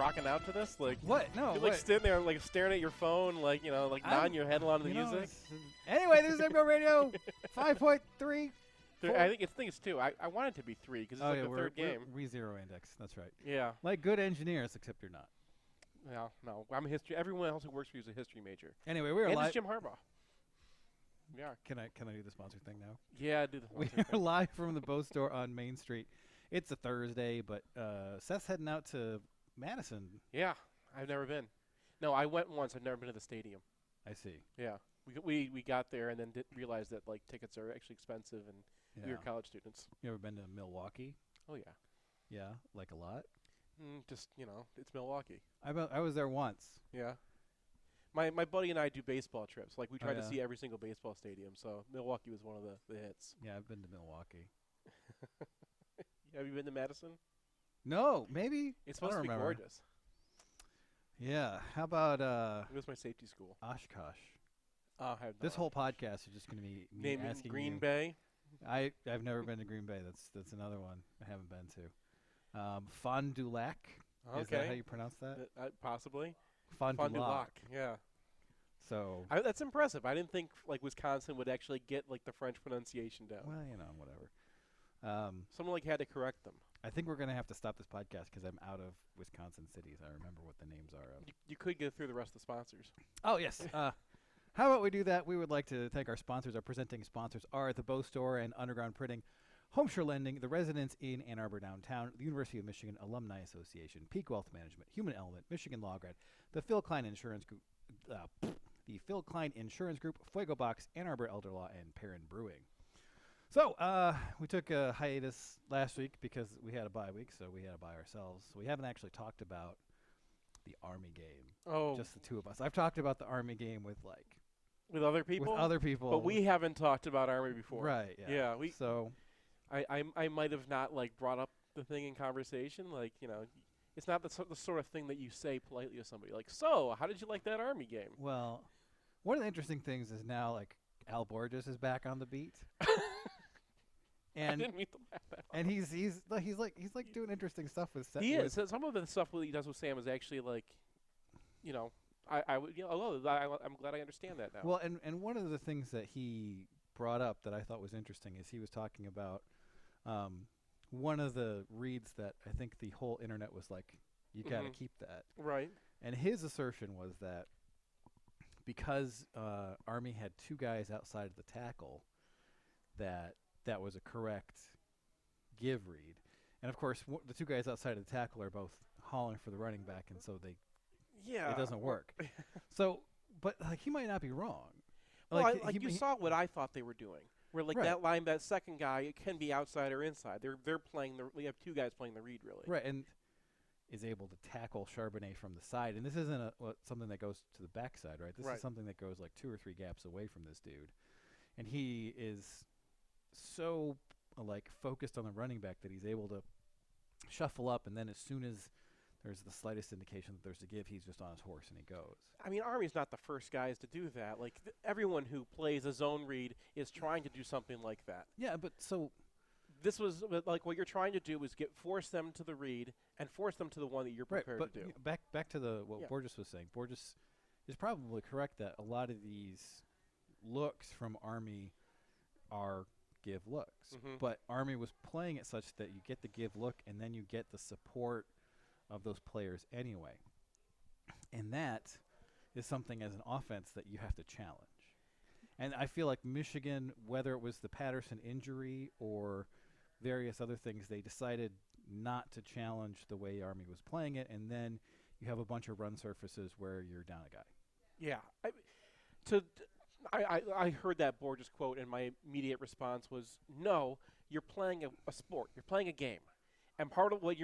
rocking out to this? Like what? No, you're what? like sitting there, like staring at your phone, like nodding your head along to the music. Anyway, this is MGoRadio 5.3. I think it's 2. I want it to be 3 because it's the third game. We zero index. That's right. Yeah. Like good engineers, except you're not. Yeah, no. I'm a history. Everyone else who works for you is a history major. Anyway, we are live. live. It's Jim Harbaugh. Yeah. Can I do the sponsor thing now? Yeah, do the sponsor thing. We are live from the Boat Store on Main Street. It's a Thursday, but Seth's heading out to Madison. Yeah, I've never been. No, I went once. I've never been to the stadium. I see. Yeah. We got there and then realized that like tickets are actually expensive and we were college students. You ever been to Milwaukee? Oh yeah. Yeah, like a lot. Just it's Milwaukee. I was there once. Yeah. My buddy and I do baseball trips. Like we try to see every single baseball stadium. So Milwaukee was one of the hits. Yeah, I've been to Milwaukee. Have you been to Madison? No, maybe. It's supposed to be gorgeous. Yeah. How about it was my safety school. Oshkosh. This whole podcast is just going to be me asking Green you. Bay. I've never been to Green Bay. That's another one I haven't been to. Fond du Lac. Okay. Is that how you pronounce that? Possibly. Fond du Lac. Yeah. So that's impressive. I didn't think like Wisconsin would actually get like the French pronunciation down. Well, whatever. Someone had to correct them. I think we're going to have to stop this podcast because I'm out of Wisconsin cities. I remember what the names are of. You could get through the rest of the sponsors. Oh, yes. How about we do that? We would like to thank our sponsors. Our presenting sponsors are the Bow Store and Underground Printing, Homeshore Lending, the Residence in Ann Arbor Downtown, the University of Michigan Alumni Association, Peak Wealth Management, Human Element, Michigan Law Grad, the Phil Klein Insurance Group, Fuego Box, Ann Arbor Elder Law, and Perrin Brewing. So we took a hiatus last week because we had a bye week, so we had to buy ourselves. So we haven't actually talked about the Army game. Oh. Just the two of us. I've talked about the Army game with other people? With other people. But we haven't talked about Army before. Right, yeah. Yeah, So I might have not brought up the thing in conversation. It's not the sort of thing that you say politely to somebody. So, how did you like that Army game? Well, one of the interesting things is now Al Borges is back on the beat. I didn't mean to laugh that hard. And he's doing interesting stuff with Sam. He is. Some of the stuff he does with Sam is actually I'm glad I understand that now. Well, and one of the things that he brought up that I thought was interesting is he was talking about one of the reads that I think the whole internet was you got to keep that. Right. And his assertion was that because Army had two guys outside of the tackle, that was a correct give read. And, of course, the two guys outside of the tackle are both hauling for the running back, and so it doesn't work. So, but he might not be wrong. Well, you saw what I thought they were doing. Where that second guy, it can be outside or inside. They're playing we have two guys playing the read really. Right, and is able to tackle Charbonnet from the side. And this isn't something that goes to the backside, right? This is something that goes 2 or 3 gaps away from this dude. And he is so focused on the running back that he's able to shuffle up, and then as soon as there's the slightest indication that there's a give, he's just on his horse and he goes. I mean, Army's not the first guys to do that. Everyone who plays a zone read is trying to do something like that. Yeah, but so this was what you're trying to do is force them to the read and force them to the one that you're prepared to do. Back to what Borges was saying. Borges is probably correct that a lot of these looks from Army are give looks. Mm-hmm. But Army was playing it such that you get the give look and then you get the support of those players anyway. And that is something as an offense that you have to challenge. And I feel like Michigan, whether it was the Patterson injury or various other things, they decided not to challenge the way Army was playing it, and then you have a bunch of run surfaces where you're down a guy. Yeah. I heard that Borges quote, and my immediate response was, no, you're playing a sport. You're playing a game. And part of what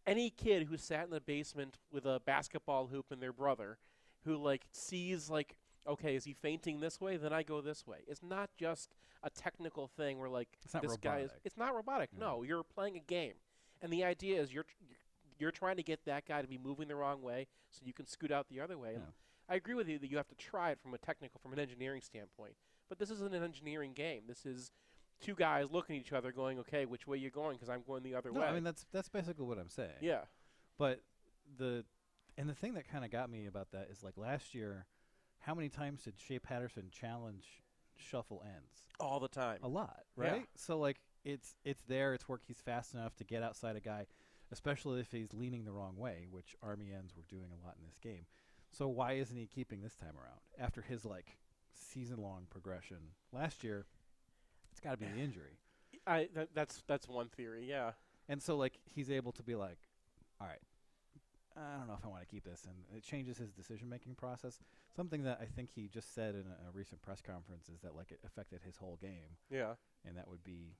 any kid who sat in the basement with a basketball hoop and their brother who, sees, okay, is he fainting this way? Then I go this way. It's not just a technical thing where, it's not this robotic. guy is – it's not robotic. No, you're playing a game. And the idea is you're trying to get that guy to be moving the wrong way so you can scoot out the other way. Yeah. And I agree with you that you have to try it from an engineering standpoint. But this isn't an engineering game. This is two guys looking at each other going, okay, which way are you going? Because I'm going the other way. I mean, that's basically what I'm saying. Yeah. But and the thing that kind of got me about that is like last year, how many times did Shea Patterson challenge shuffle ends? All the time. A lot, right? Yeah. So like it's there. It's work. He's fast enough to get outside a guy, especially if he's leaning the wrong way, which Army ends were doing a lot in this game. So why isn't he keeping this time around after his like season-long progression last year? It's got to be the injury. That's one theory. Yeah. And so like he's able to be like, all right, I don't know if I want to keep this, and it changes his decision-making process. Something that I think he just said in a recent press conference is that like it affected his whole game. Yeah. And that would be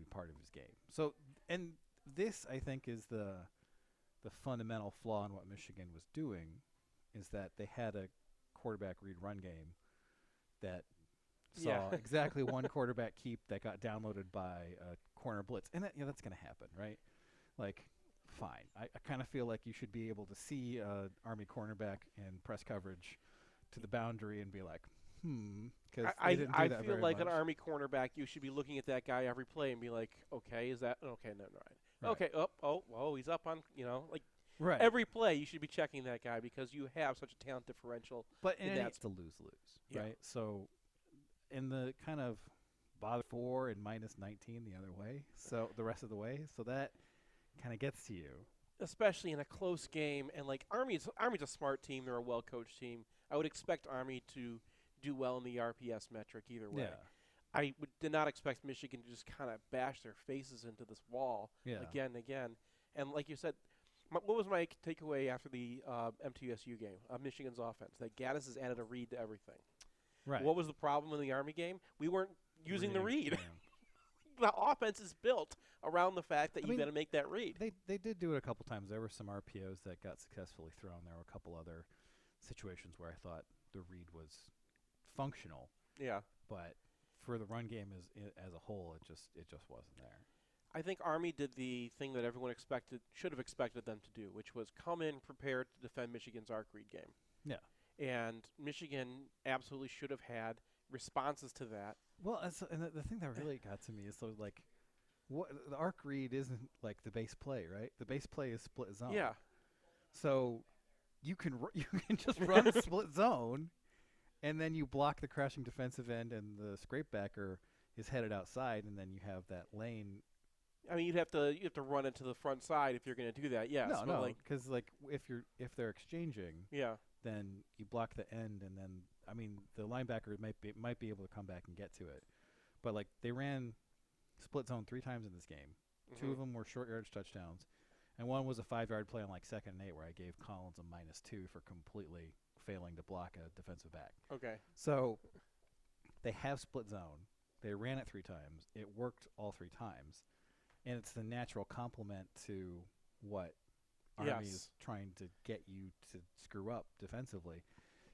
part of his game. So, and this I think is the fundamental flaw in what Michigan was doing, is that they had a quarterback read run game that saw exactly one quarterback keep that got downloaded by a corner blitz, and that's going to happen, right? Like, fine. I kind of feel like you should be able to see Army cornerback in press coverage to the boundary and be like, because I feel like an Army cornerback, you should be looking at that guy every play and be like, okay, is that okay? No, right. Okay, he's up on, like right. Every play you should be checking that guy because you have such a talent differential. But it's a lose-lose, right? So in the kind of bother 4 and minus 19 the other way, so the rest of the way, so that kind of gets to you. Especially in a close game, and like Army's a smart team. They're a well-coached team. I would expect Army to do well in the RPS metric either way. Yeah. I did not expect Michigan to just kind of bash their faces into this wall again and again. And like you said, what was my takeaway after the MTSU game of Michigan's offense? That Gaddis has added a read to everything. Right. What was the problem in the Army game? We weren't using the read. Yeah. The offense is built around the fact that you got to make that read. They did do it a couple times. There were some RPOs that got successfully thrown. There were a couple other situations where I thought the read was functional. Yeah. But for the run game as a whole, it just wasn't there. I think Army did the thing that everyone should have expected them to do, which was come in prepared to defend Michigan's arc read game. Yeah. And Michigan absolutely should have had responses to that. Well, and the thing that really got to me is so like, what the arc read isn't like the base play, right? The base play is split zone. Yeah. So you can just run split zone, and then you block the crashing defensive end, and the scrape backer is headed outside, and then you have that lane. I mean, you have to run it to the front side if you're going to do that. Yes. No, because like if they're exchanging, then you block the end, and then the linebacker might be able to come back and get to it, but like they ran split zone 3 times in this game. Mm-hmm. 2 of them were short yardage touchdowns, and one was a 5-yard play on like 2nd and 8 where I gave Collins a -2 for completely failing to block a defensive back. Okay. So they have split zone. They ran it 3 times. It worked all 3 times. And it's the natural complement to what Army is trying to get you to screw up defensively.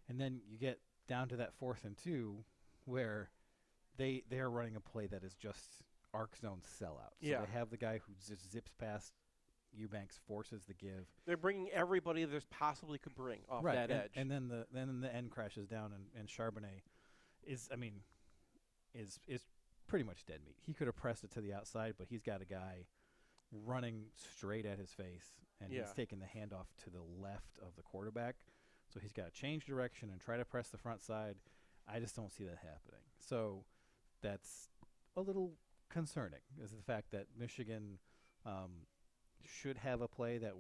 And then you get down to that 4th and 2 where they are running a play that is just arc zone sellout. So they have the guy who just zips past Eubanks, forces the give. They're bringing everybody there's possibly could bring off that edge. And then the end crashes down, and Charbonnet is pretty much dead meat. He could have pressed it to the outside, but he's got a guy running straight at his face, and he's taking the handoff to the left of the quarterback. So he's got to change direction and try to press the front side. I just don't see that happening. So that's a little concerning, is the fact that Michigan should have a play that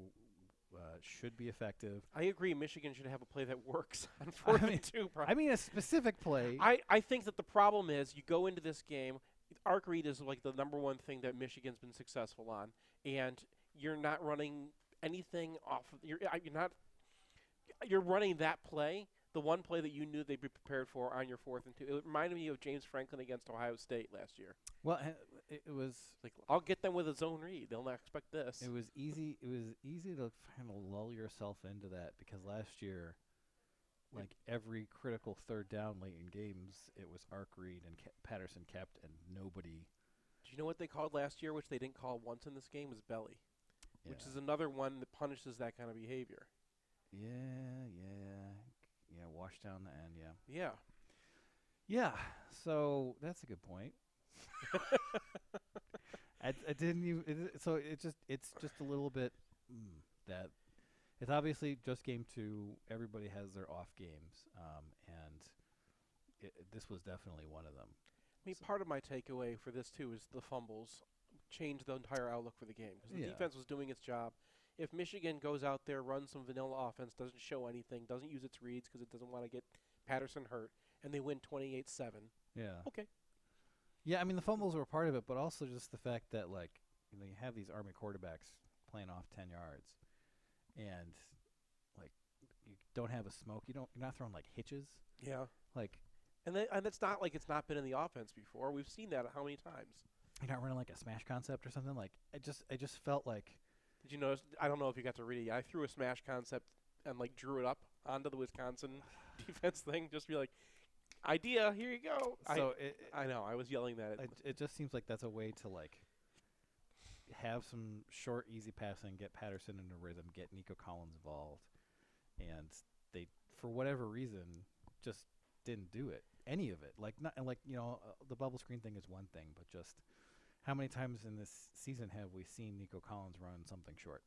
should be effective. I agree. Michigan should have a play that works on 4th and 2. A specific play. I think that the problem is you go into this game, arc read is like the number one thing that Michigan's been successful on, and you're not running anything off of you're running that play, the one play that you knew they'd be prepared for on your 4th and 2. It reminded me of James Franklin against Ohio State last year. Well, it was like, I'll get them with a zone read. They'll not expect this. It was easy to kind of lull yourself into that, because last year, like every critical 3rd down late in games, it was arc read and Patterson kept, and nobody. Do you know what they called last year, which they didn't call once in this game, was belly, which is another one that punishes that kind of behavior. Yeah, wash down the end, Yeah. So that's a good point. I didn't even. So it's just a little bit that It's obviously just game 2. Everybody has their off games, and this was definitely one of them. I mean, part of my takeaway for this, too, is the fumbles changed the entire outlook for the game because the defense was doing its job. If Michigan goes out there, runs some vanilla offense, doesn't show anything, doesn't use its reads because it doesn't want to get Patterson hurt, and they win 28-7. Yeah. Okay. Yeah, I mean, the fumbles were part of it, but also just the fact that, like, you have these Army quarterbacks playing off 10 yards, and, like, you don't have a smoke. You're not throwing, like, hitches. Yeah. Like, and it's not like it's not been in the offense before. We've seen that how many times. You're not running, like, a smash concept or something. Like, I just felt like. Did you notice? I don't know if you got to read it. I threw a smash concept and, like, drew it up onto the Wisconsin defense thing. Just be like, idea, here you go. So I know. I was yelling that. It just seems like that's a way to, like, have some short, easy passing, get Patterson in a rhythm, get Nico Collins involved. And they, for whatever reason, just didn't do it. Any of it. Like, not like, the bubble screen thing is one thing, but just how many times in this season have we seen Nico Collins run something short?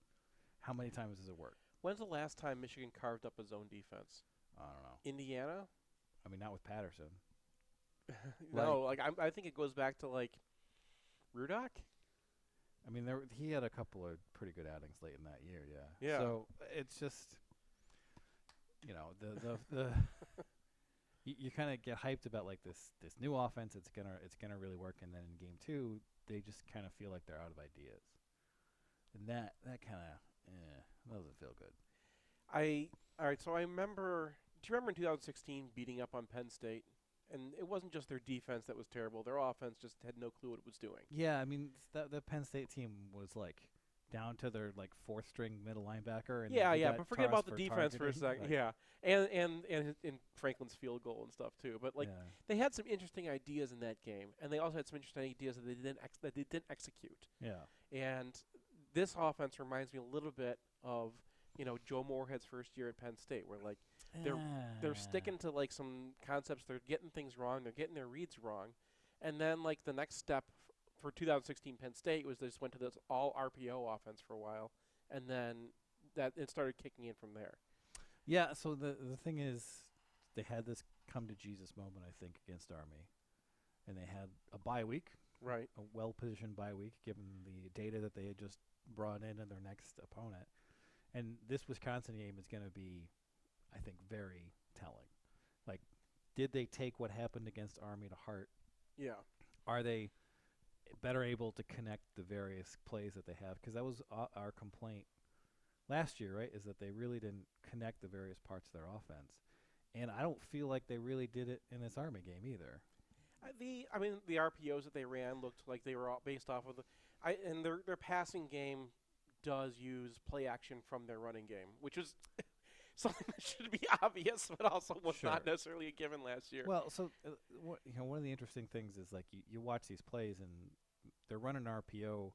How many times does it work? When's the last time Michigan carved up a zone defense? I don't know. Indiana? I mean, not with Patterson. No, I think it goes back to, like, Rudock. I mean, he had a couple of pretty good outings late in that year, yeah. Yeah. So it's just, the you kind of get hyped about, like, this new offense. It's gonna really work, and then in game 2, they just kind of feel like they're out of ideas, and that kind of doesn't feel good. All right. So I remember. Do you remember in 2016 beating up on Penn State? And it wasn't just their defense that was terrible. Their offense just had no clue what it was doing. Yeah, I mean, the Penn State team was, like, down to their, like, 4th string middle linebacker. And but forget about the defense for a second. Like, yeah, and Franklin's field goal and stuff too. But, like, they had some interesting ideas in that game, and they also had some interesting ideas that they didn't execute. Yeah. And this offense reminds me a little bit of Joe Moorhead's first year at Penn State, where, like, they're sticking to, like, some concepts. They're getting things wrong. They're getting their reads wrong. And then, like, the next step for 2016 Penn State was they just went to this all RPO offense for a while, and then that it started kicking in from there. Yeah, so the thing is, they had this come to Jesus moment, I think, against Army, and they had a bye week, right? A well-positioned bye week, given the data that they had just brought in their next opponent. And this Wisconsin game is going to be, I think, very telling. Like, did they take what happened against Army to heart? Yeah. Are they better able to connect the various plays that they have? Because that was our complaint last year, right, is that they really didn't connect the various parts of their offense. And I don't feel like they really did it in this Army game either. The RPOs that they ran looked like they were all based off of and their passing game does use play action from their running game, which is something that should be obvious, but also was not necessarily a given last year. Well, so one of the interesting things is, like, you watch these plays and they're running RPO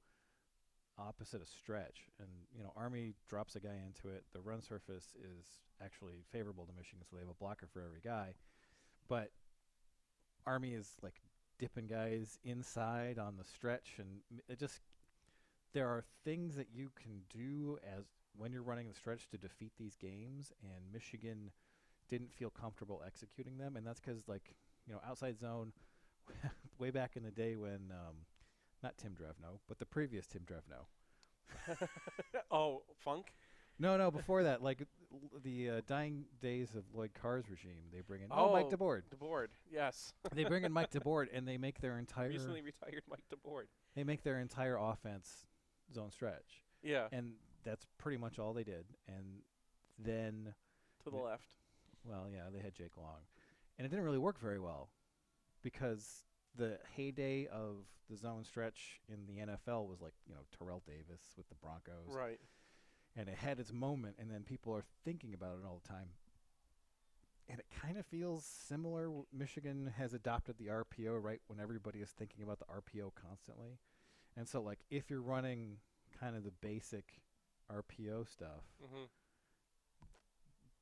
opposite a stretch, and Army drops a guy into it. The run surface is actually favorable to Michigan, so they have a blocker for every guy, but Army is, like, dipping guys inside on the stretch, and there are things that you can do as when you're running the stretch to defeat these games, and Michigan didn't feel comfortable executing them, and that's because, like, outside zone, way back in the day when, not Tim Drevno, but the previous Tim Drevno. Oh, Funk? No, before that, like, the dying days of Lloyd Carr's regime, they bring in Mike DeBoard. DeBoard, yes. They bring in Mike DeBoard, and they make their entire recently retired Mike DeBoard. They make their entire offense zone stretch. Yeah. And that's pretty much all they did. And then to the left. Well, yeah, they had Jake Long. And it didn't really work very well because the heyday of the zone stretch in the NFL was, like, Terrell Davis with the Broncos. Right. And it had its moment, and then people are thinking about it all the time. And it kind of feels similar. Michigan has adopted the RPO right when everybody is thinking about the RPO constantly. And so, like, if you're running kind of the basic RPO stuff,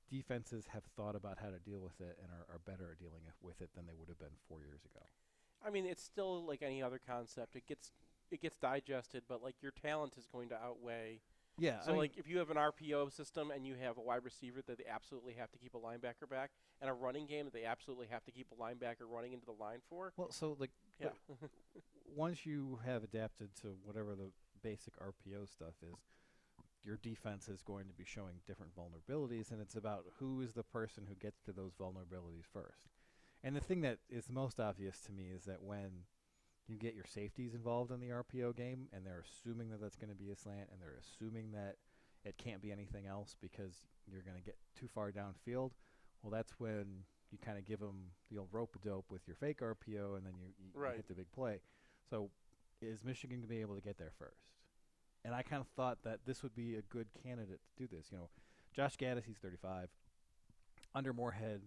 defenses have thought about how to deal with it and are better at dealing with it than they would have been 4 years ago. I mean, it's still like any other concept. It gets digested, but, like, your talent is going to outweigh Yeah. So, like, if you have an RPO system and you have a wide receiver that they absolutely have to keep a linebacker back, and a running game that they absolutely have to keep a linebacker running into the line for. Well, so, like, Yeah. once you have adapted to whatever the basic RPO stuff is, your defense is going to be showing different vulnerabilities, and it's about who is the person who gets to those vulnerabilities first. And the thing that is most obvious to me is that when you get your safeties involved in the RPO game, and they're assuming that that's going to be a slant, and they're assuming that it can't be anything else because you're going to get too far downfield, well, that's when you kind of give them the old rope-a-dope with your fake RPO, and then you hit the big play. So is Michigan going to be able to get there first? And I kind of thought that this would be a good candidate to do this. You know, Josh Gaddis, he's 35. Under Moorhead,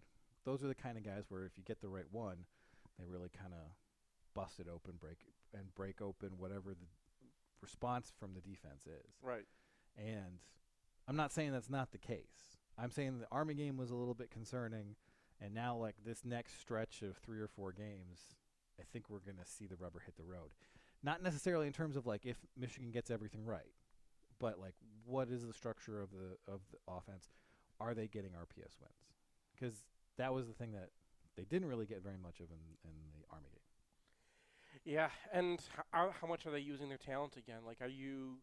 those are the kind of guys where if you get the right one, they really kind of bust it open, break open whatever the response from the defense is. Right. And I'm not saying that's not the case. I'm saying the Army game was a little bit concerning, and now, like, this next stretch of 3 or 4 games, I think we're going to see the rubber hit the road. Not necessarily in terms of, like, if Michigan gets everything right, but, like, what is the structure of the offense? Are they getting RPS wins? Because that was the thing that they didn't really get very much of in the Army game. Yeah, and how much are they using their talent again? Like, are you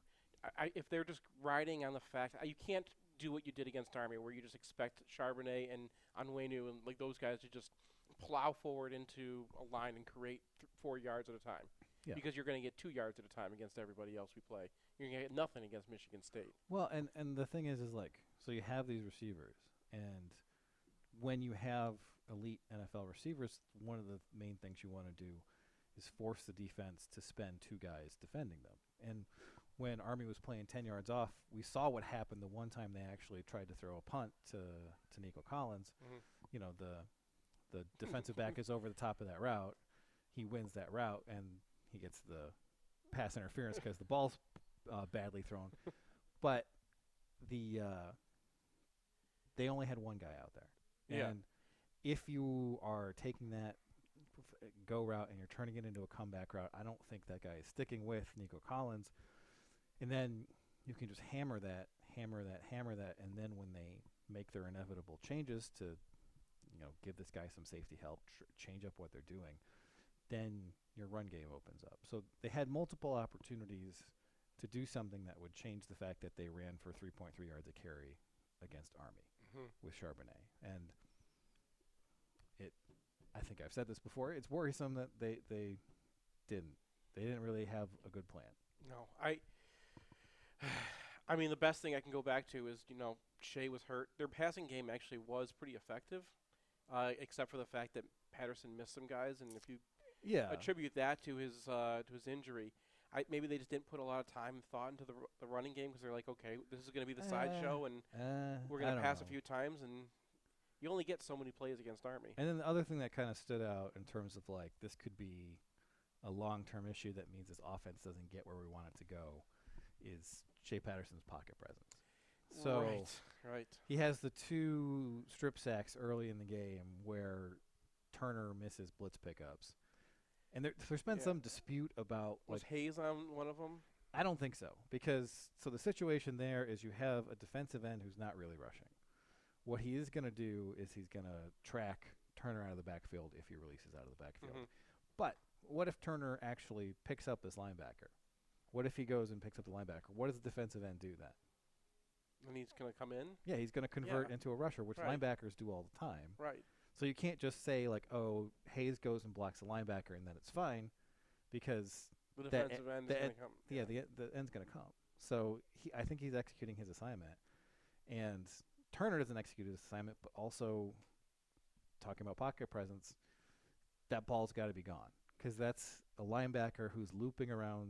if they're just riding on the fact you can't do what you did against Army, where you just expect Charbonnet and Onwenu and, like, those guys to just plow forward into a line and create 4 yards at a time. Yeah. Because you're going to get 2 yards at a time against everybody else we play. You're going to get nothing against Michigan State. Well, and the thing is like, so you have these receivers, and when you have elite NFL receivers, one of the main things you want to do is force the defense to spend 2 guys defending them. And when Army was playing 10 yards off, we saw what happened the one time they actually tried to throw a punt to Nico Collins. Mm-hmm. You know, the defensive back is over the top of that route. He wins that route, and he gets the pass interference because the ball's badly thrown. But they only had one guy out there. Yeah. And if you are taking that go route and you're turning it into a comeback route, I don't think that guy is sticking with Nico Collins. And then you can just hammer that, and then when they make their inevitable changes to, you know, give this guy some safety help, change up what they're doing, then your run game opens up. So they had multiple opportunities to do something that would change the fact that they ran for 3.3 yards a carry against Army with Charbonnet. And I think I've said this before, it's worrisome that they didn't really have a good plan. No, I mean, the best thing I can go back to is, you know, Shea was hurt. Their passing game actually was pretty effective, except for the fact that Patterson missed some guys. And if you attribute that to his injury, maybe they just didn't put a lot of time and thought into the running game because they're like, okay, this is going to be the sideshow, and we're going to pass a few times, and you only get so many plays against Army. And then the other thing that kind of stood out in terms of, like, this could be a long-term issue that means this offense doesn't get where we want it to go is Shea Patterson's pocket presence. So right. He has the 2 strip sacks early in the game where Turner misses blitz pickups. And there's been some dispute about, was like, Hayes on one of them? I don't think so, because so the situation there is you have a defensive end who's not really rushing. What he is going to do is he's going to track Turner out of the backfield if he releases out of the backfield. Mm-hmm. But what if Turner actually picks up this linebacker? What if he goes and picks up the linebacker? What does the defensive end do then? And he's going to come in? Yeah, he's going to convert into a rusher, which linebackers do all the time. Right. So you can't just say, like, oh, Hayes goes and blocks the linebacker and then it's fine, because the defensive end is going to come. Yeah, the end's going to come. So I think he's executing his assignment. And Turner doesn't execute his assignment, but also talking about pocket presence, that ball's got to be gone, because that's a linebacker who's looping around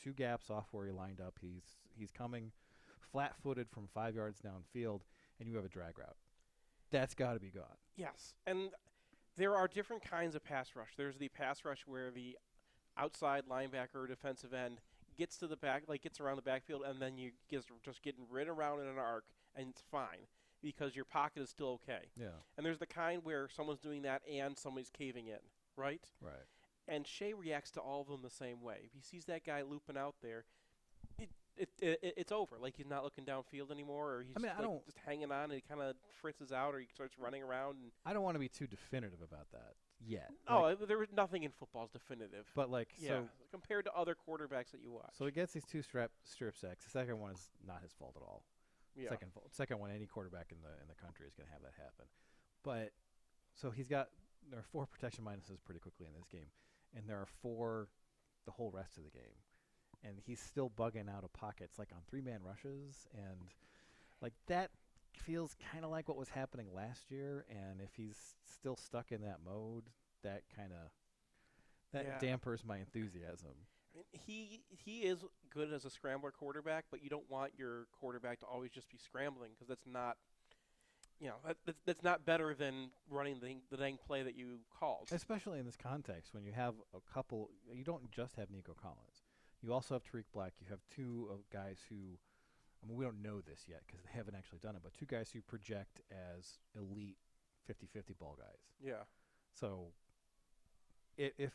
2 gaps off where he lined up. He's coming flat-footed from 5 yards downfield, and you have a drag route. That's got to be gone. Yes, and there are different kinds of pass rush. There's the pass rush where the outside linebacker or defensive end gets to the back, like gets around the backfield, and then you just getting rid around in an arc, and it's fine because your pocket is still okay. Yeah. And there's the kind where someone's doing that and somebody's caving in, right? Right. And Shea reacts to all of them the same way. If he sees that guy looping out there, it's over. Like he's not looking downfield anymore, or he's just hanging on and he kind of fritzes out, or he starts running around. And I don't want to be too definitive about that yet. Oh, there was nothing in football is definitive. But so compared to other quarterbacks that you watch. So he gets these 2 strip sacks. The second one is not his fault at all. Yeah. Second one, any quarterback in the country is going to have that happen. But so there are 4 protection minuses pretty quickly in this game, and there are 4 the whole rest of the game. And he's still bugging out of pockets like on 3-man rushes, and like that feels kind of like what was happening last year. And if he's still stuck in that mode, that dampers my enthusiasm. I mean, he is good as a scrambler quarterback, but you don't want your quarterback to always just be scrambling, because that's not, that's not better than running the dang play that you called. Especially in this context, when you have a couple, you don't just have Nico Collins. You also have Tariq Black. You have 2 guys who, I mean, we don't know this yet because they haven't actually done it, but 2 guys who project as elite 50-50 ball guys. Yeah. So if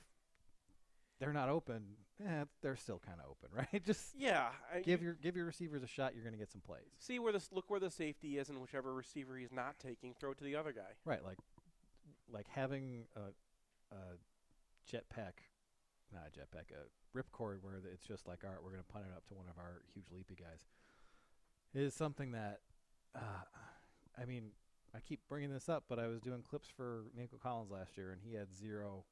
they're not open, they're still kind of open, right? Just give your receivers a shot. You're going to get some plays. Look where the safety is, and whichever receiver he's not taking, throw it to the other guy. Right, like having a jetpack, not a jetpack, a ripcord where it's just like, all right, we're going to punt it up to one of our huge leapy guys, is something that, I mean, I keep bringing this up, but I was doing clips for Nico Collins last year, and he had 0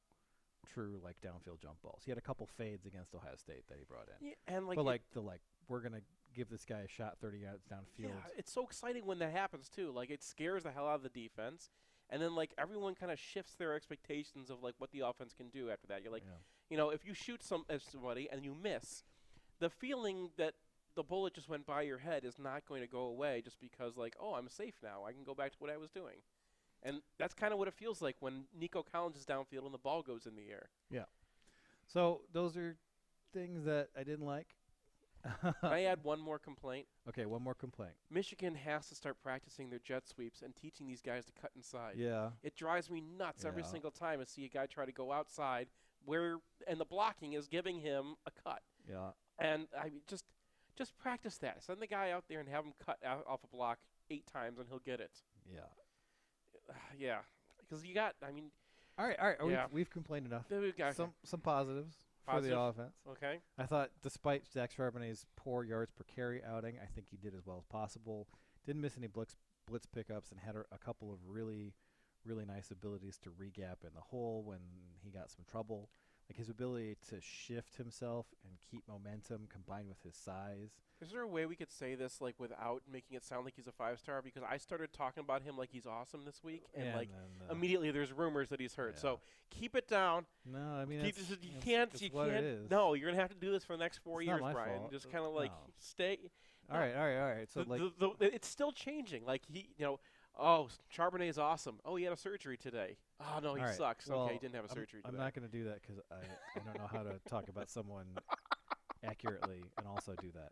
true downfield jump balls. He had a couple fades against Ohio State that he brought in. Yeah, and we're gonna give this guy a shot 30 yards downfield. Yeah, it's so exciting when that happens too. Like it scares the hell out of the defense, and then everyone kind of shifts their expectations of what the offense can do after that. You're like, if you shoot somebody and you miss, the feeling that the bullet just went by your head is not going to go away just because I'm safe now. I can go back to what I was doing. And that's kind of what it feels like when Nico Collins is downfield and the ball goes in the air. Yeah. So those are things that I didn't like. Can I add one more complaint? Okay, one more complaint. Michigan has to start practicing their jet sweeps and teaching these guys to cut inside. Yeah. It drives me nuts every single time I see a guy try to go outside and the blocking is giving him a cut. Yeah. And I mean, just practice that. Send the guy out there and have him cut off a block 8 times and he'll get it. Yeah. Yeah, because you got. I mean, all right. Yeah. We've complained enough. We've got some positives for the offense. Okay. I thought, despite Zach Charbonnet's poor yards per carry outing, I think he did as well as possible. Didn't miss any blitz pickups, and had a couple of really, really nice abilities to re-gap in the hole when he got some trouble. His ability to shift himself and keep momentum combined with his size. Is there a way we could say this without making it sound like he's a 5-star? Because I started talking about him like he's awesome this week, and immediately there's rumors that he's hurt. Yeah. So keep it down. No, I mean you can't. No, you're gonna have to do this for the next 4 years, Brian. Fault. Just kind of stay. All right. So it's still changing. Oh, Charbonnet is awesome. Oh, he had a surgery today. Oh, no, he sucks. Well, okay, he didn't have a surgery today. I'm not going to do that because I don't know how to talk about someone accurately and also do that.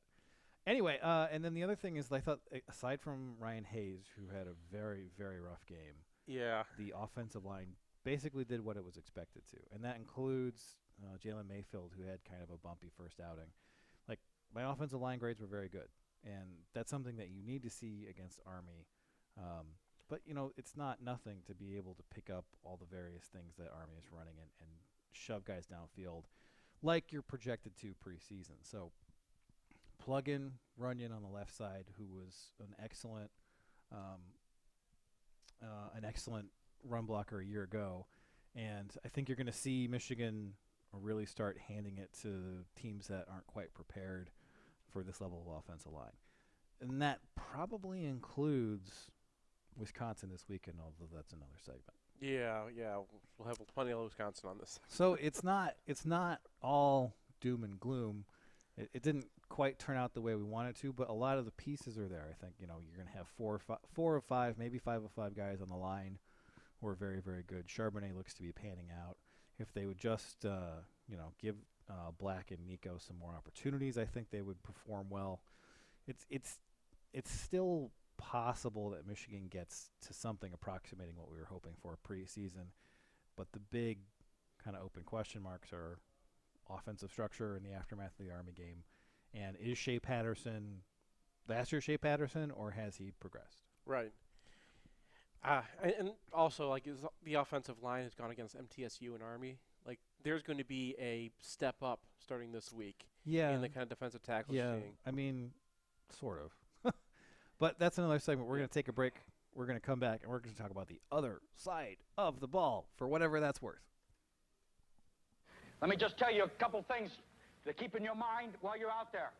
Anyway, and then the other thing is I thought, aside from Ryan Hayes, who had a very, very rough game, the offensive line basically did what it was expected to. And that includes Jalen Mayfield, who had kind of a bumpy first outing. My offensive line grades were very good. And that's something that you need to see against Army. But, it's not nothing to be able to pick up all the various things that Army is running and shove guys downfield like you're projected to preseason. So plug in Runyon on the left side, who was an excellent run blocker a year ago. And I think you're going to see Michigan really start handing it to teams that aren't quite prepared for this level of offensive line. And that probably includes Wisconsin this weekend, although that's another segment. Yeah, we'll have plenty of Wisconsin on this. So it's not all doom and gloom. It didn't quite turn out the way we wanted to, but a lot of the pieces are there. I think you're going to have 4 or 5, maybe 5 of 5 guys on the line who are very, very good. Charbonnet looks to be panning out. If they would just give Black and Nico some more opportunities, I think they would perform well. It's still possible that Michigan gets to something approximating what we were hoping for preseason, but the big kind of open question marks are offensive structure in the aftermath of the Army game And is Shea Patterson last year's Shea Patterson, or has he progressed? Right. And also, like, the offensive line has gone against MTSU and Army. Like, there's going to be a step up starting this week in the kind of defensive tackles you're seeing. I mean, sort of. But that's another segment. We're going to take a break. We're going to come back, and we're going to talk about the other side of the ball for whatever that's worth. Let me just tell you a couple things to keep in your mind while you're out there.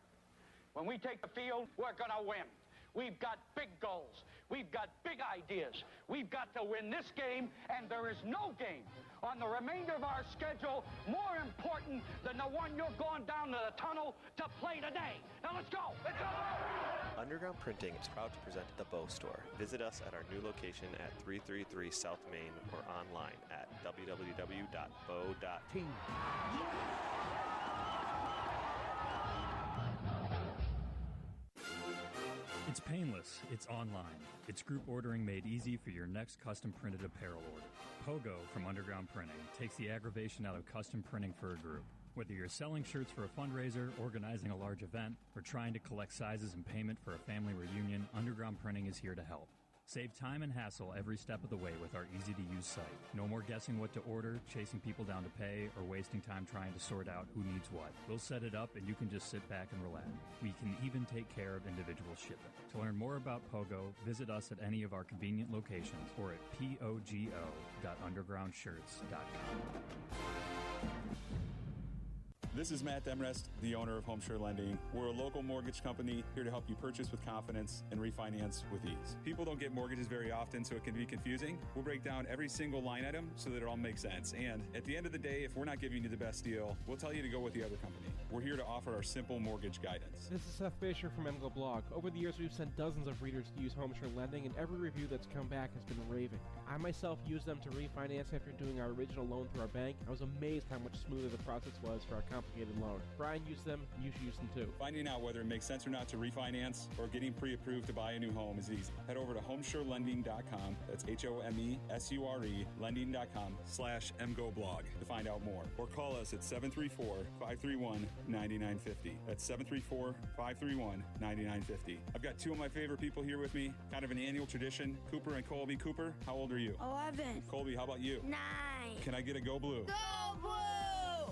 When we take the field, we're going to win. We've got big goals. We've got big ideas. We've got to win this game, and there is no game on the remainder of our schedule more important than the one you're going down to the tunnel to play today. Now let's go. Let's go. Underground Printing is proud to present The Bow Store. Visit us at our new location at 333 South Main or online at www.bow.team. It's painless, it's online. It's group ordering made easy for your next custom printed apparel order. Pogo from Underground Printing takes the aggravation out of custom printing for a group. Whether you're selling shirts for a fundraiser, organizing a large event, or trying to collect sizes and payment for a family reunion, Underground Printing is here to help. Save time and hassle every step of the way with our easy-to-use site. No more guessing what to order, chasing people down to pay, or wasting time trying to sort out who needs what. We'll set it up and you can just sit back and relax. We can even take care of individual shipping. To learn more about Pogo, visit us at any of our convenient locations or at pogo.undergroundshirts.com. This is Matt Demrest, the owner of Homeshore Lending. We're a local mortgage company here to help you purchase with confidence and refinance with ease. People don't get mortgages very often, so it can be confusing. We'll break down every single line item so that it all makes sense. And at the end of the day, if we're not giving you the best deal, we'll tell you to go with the other company. We're here to offer our simple mortgage guidance. This is Seth Fisher from MGoBlog. Over the years, we've sent dozens of readers to use Homeshore Lending, and every review that's come back has been raving. I myself used them to refinance after doing our original loan through our bank. I was amazed how much smoother the process was for our complicated loan. Brian used them, you should use them too. Finding out whether it makes sense or not to refinance or getting pre-approved to buy a new home is easy. Head over to homeshorelending.com, that's HOMESURE, lending.com/MGoBlog to find out more. Or call us at 734-531-9950. That's 734-531-9950. I've got two of my favorite people here with me, kind of an annual tradition, Cooper and Colby. Cooper, how old are you? 11. Colby, how about you? 9. Can I get a Go Blue? Go Blue!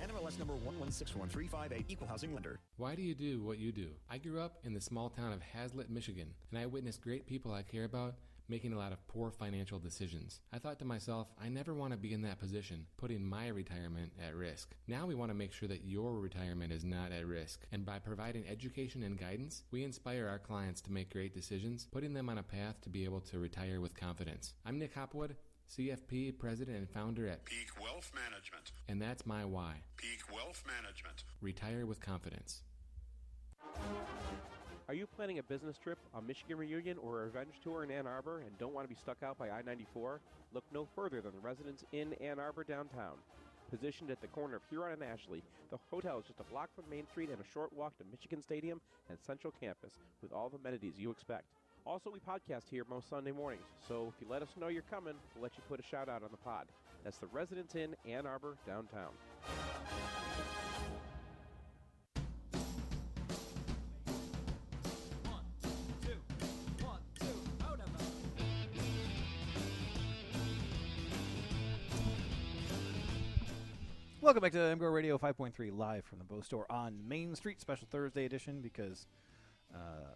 NMLS number 1161358, Equal Housing Lender. Why do you do what you do? I grew up in the small town of Hazlitt, Michigan, and I witnessed great people I care about making a lot of poor financial decisions. I thought to myself, I never want to be in that position, putting my retirement at risk. Now we want to make sure that your retirement is not at risk. And by providing education and guidance, we inspire our clients to make great decisions, putting them on a path to be able to retire with confidence. I'm Nick Hopwood, CFP, president and founder at Peak Wealth Management. And that's my why. Peak Wealth Management. Retire with confidence. Are you planning a business trip, a Michigan reunion, or a revenge tour in Ann Arbor and don't want to be stuck out by I-94? Look no further than the Residence Inn Ann Arbor downtown. Positioned at the corner of Huron and Ashley, the hotel is just a block from Main Street and a short walk to Michigan Stadium and Central Campus with all the amenities you expect. Also, we podcast here most Sunday mornings, so if you let us know you're coming, we'll let you put a shout out on the pod. That's the Residence Inn Ann Arbor downtown. Welcome back to MGoRadio 5.3 live from the Bow Store on Main Street, special Thursday edition because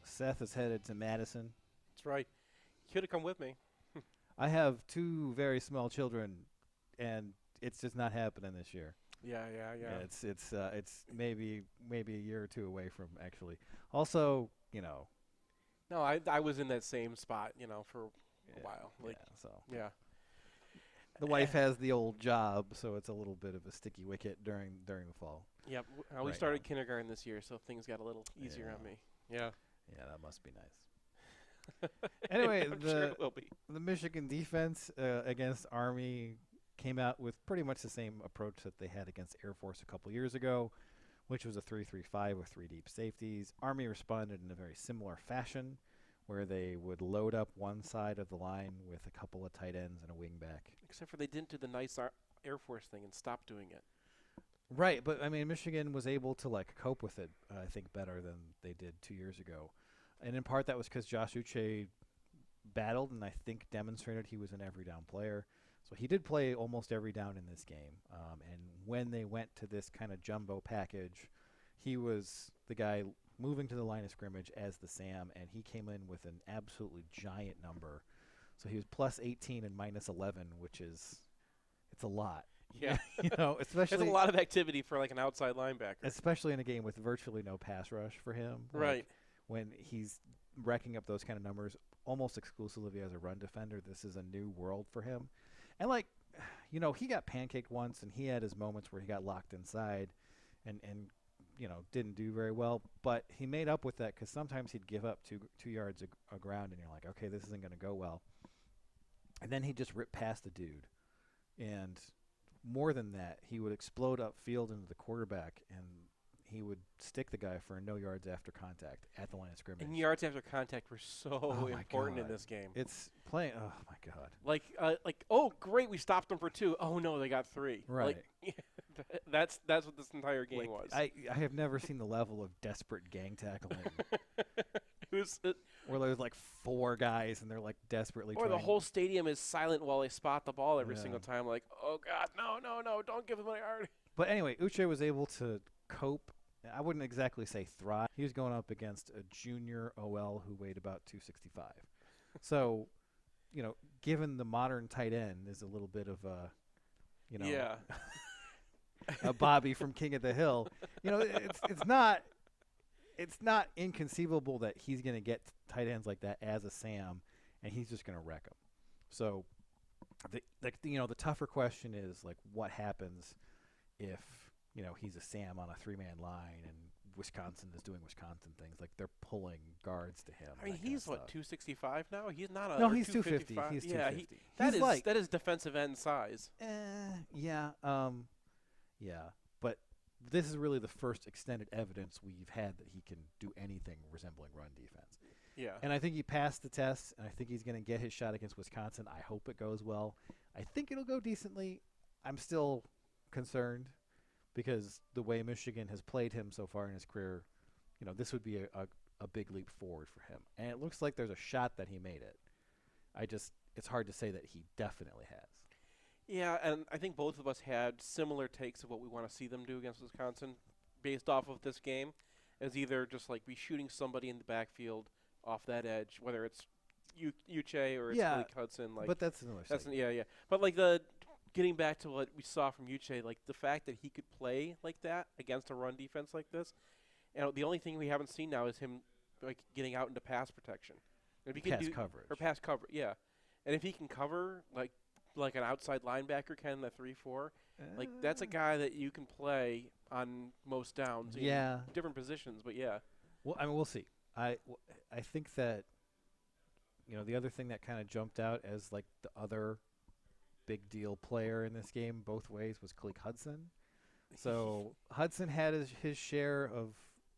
Seth is headed to Madison. That's right. You could have come with me. I have two very small children, and it's just not happening this year. Yeah. It's maybe a year or two away from actually. Also, No, I was in that same spot, for a while. Yeah. The wife has the old job, so it's a little bit of a sticky wicket during the fall. Yep. We started kindergarten this year, so things got a little easier on me. Yeah. Yeah, that must be nice. Anyway, sure it will be. The Michigan defense against Army came out with pretty much the same approach that they had against Air Force a couple years ago, which was a 3-3-5 with 3 deep safeties. Army responded in a very similar fashion, where they would load up one side of the line with a couple of tight ends and a wing back. Except for they didn't do the nice Air Force thing and stopped doing it. Right, but I mean, Michigan was able to like cope with it, I think, better than they did 2 years ago, and in part that was because Josh Uche battled and I think demonstrated he was an every down player. So he did play almost every down in this game, and when they went to this kind of jumbo package, he was the guy moving to the line of scrimmage as the Sam, and he came in with an absolutely giant number. So he was plus 18 and minus 11, which is it's a lot. Yeah. Especially there's a lot of activity for like an outside linebacker. Especially in a game with virtually no pass rush for him. Right. When he's racking up those kind of numbers almost exclusively as a run defender, this is a new world for him. And he got pancaked once and he had his moments where he got locked inside and didn't do very well, but he made up with that because sometimes he'd give up 2 yards of ground and you're like, okay, this isn't going to go well. And then he'd just rip past the dude. And more than that, he would explode upfield into the quarterback, and he would stick the guy for no yards after contact at the line of scrimmage. And yards after contact were so important in this game. It's playing. Oh my God! Oh great, we stopped them for 2. Oh no, they got 3. Right. That's what this entire game was. I have never seen the level of desperate gang tackling. Where there's like 4 guys and they're like desperately trying. Or the whole stadium is silent while they spot the ball every single time. Like, oh God, no, don't give them a yard. But anyway, Uche was able to cope. I wouldn't exactly say thrive. He was going up against a junior OL who weighed about 265. So, given the modern tight end is a little bit of a, a Bobby from King of the Hill. It's not inconceivable that he's going to get tight ends like that as a Sam, and he's just going to wreck them. So, the tougher question is like, what happens if he's a Sam on a 3-man line and Wisconsin is doing Wisconsin things, like they're pulling guards to him. I mean, he's 265 now. He's not a. No, he's 250. He's 250. That is defensive end size. Yeah. But this is really the first extended evidence we've had that he can do anything resembling run defense. Yeah. And I think he passed the test, and I think he's going to get his shot against Wisconsin. I hope it goes well. I think it'll go decently. I'm still concerned because the way Michigan has played him so far in his career, this would be a big leap forward for him. And it looks like there's a shot that he made it. It's hard to say that he definitely has. Yeah, and I think both of us had similar takes of what we want to see them do against Wisconsin based off of this game, as either just like be shooting somebody in the backfield off that edge, whether it's Uche or it's Malik Hudson. But that's another thing. Yeah. But getting back to what we saw from Uche, like the fact that he could play like that against a run defense like this, the only thing we haven't seen now is him like getting out into pass protection. If he can pass coverage, yeah. And if he can cover like an outside linebacker can in the 3-4, like that's a guy that you can play on most downs. In different positions, but yeah. Well, I mean, we'll see. I think that the other thing that kind of jumped out as like the other big deal player in this game both ways was Khalil Hudson. So Hudson had his share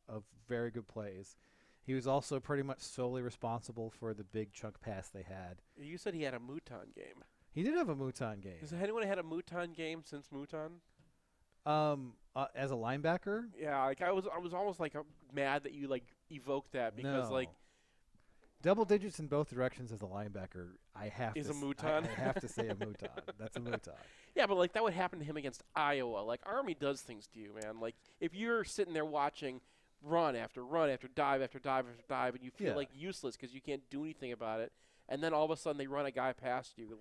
of very good plays. He was also pretty much solely responsible for the big chunk pass they had. You said he had a Mouton game. He did have a Mouton game. Has anyone had a Mouton game since Mouton? As a linebacker? Yeah, like I was almost like mad that you like evoked that because like double digits in both directions as a linebacker. I have to say a Mouton. That's a Mouton. Yeah, but like that would happen to him against Iowa. Like Army does things to you, man. Like if you're sitting there watching run after dive after dive after dive, and you feel like useless because you can't do anything about it. And then all of a sudden they run a guy past you,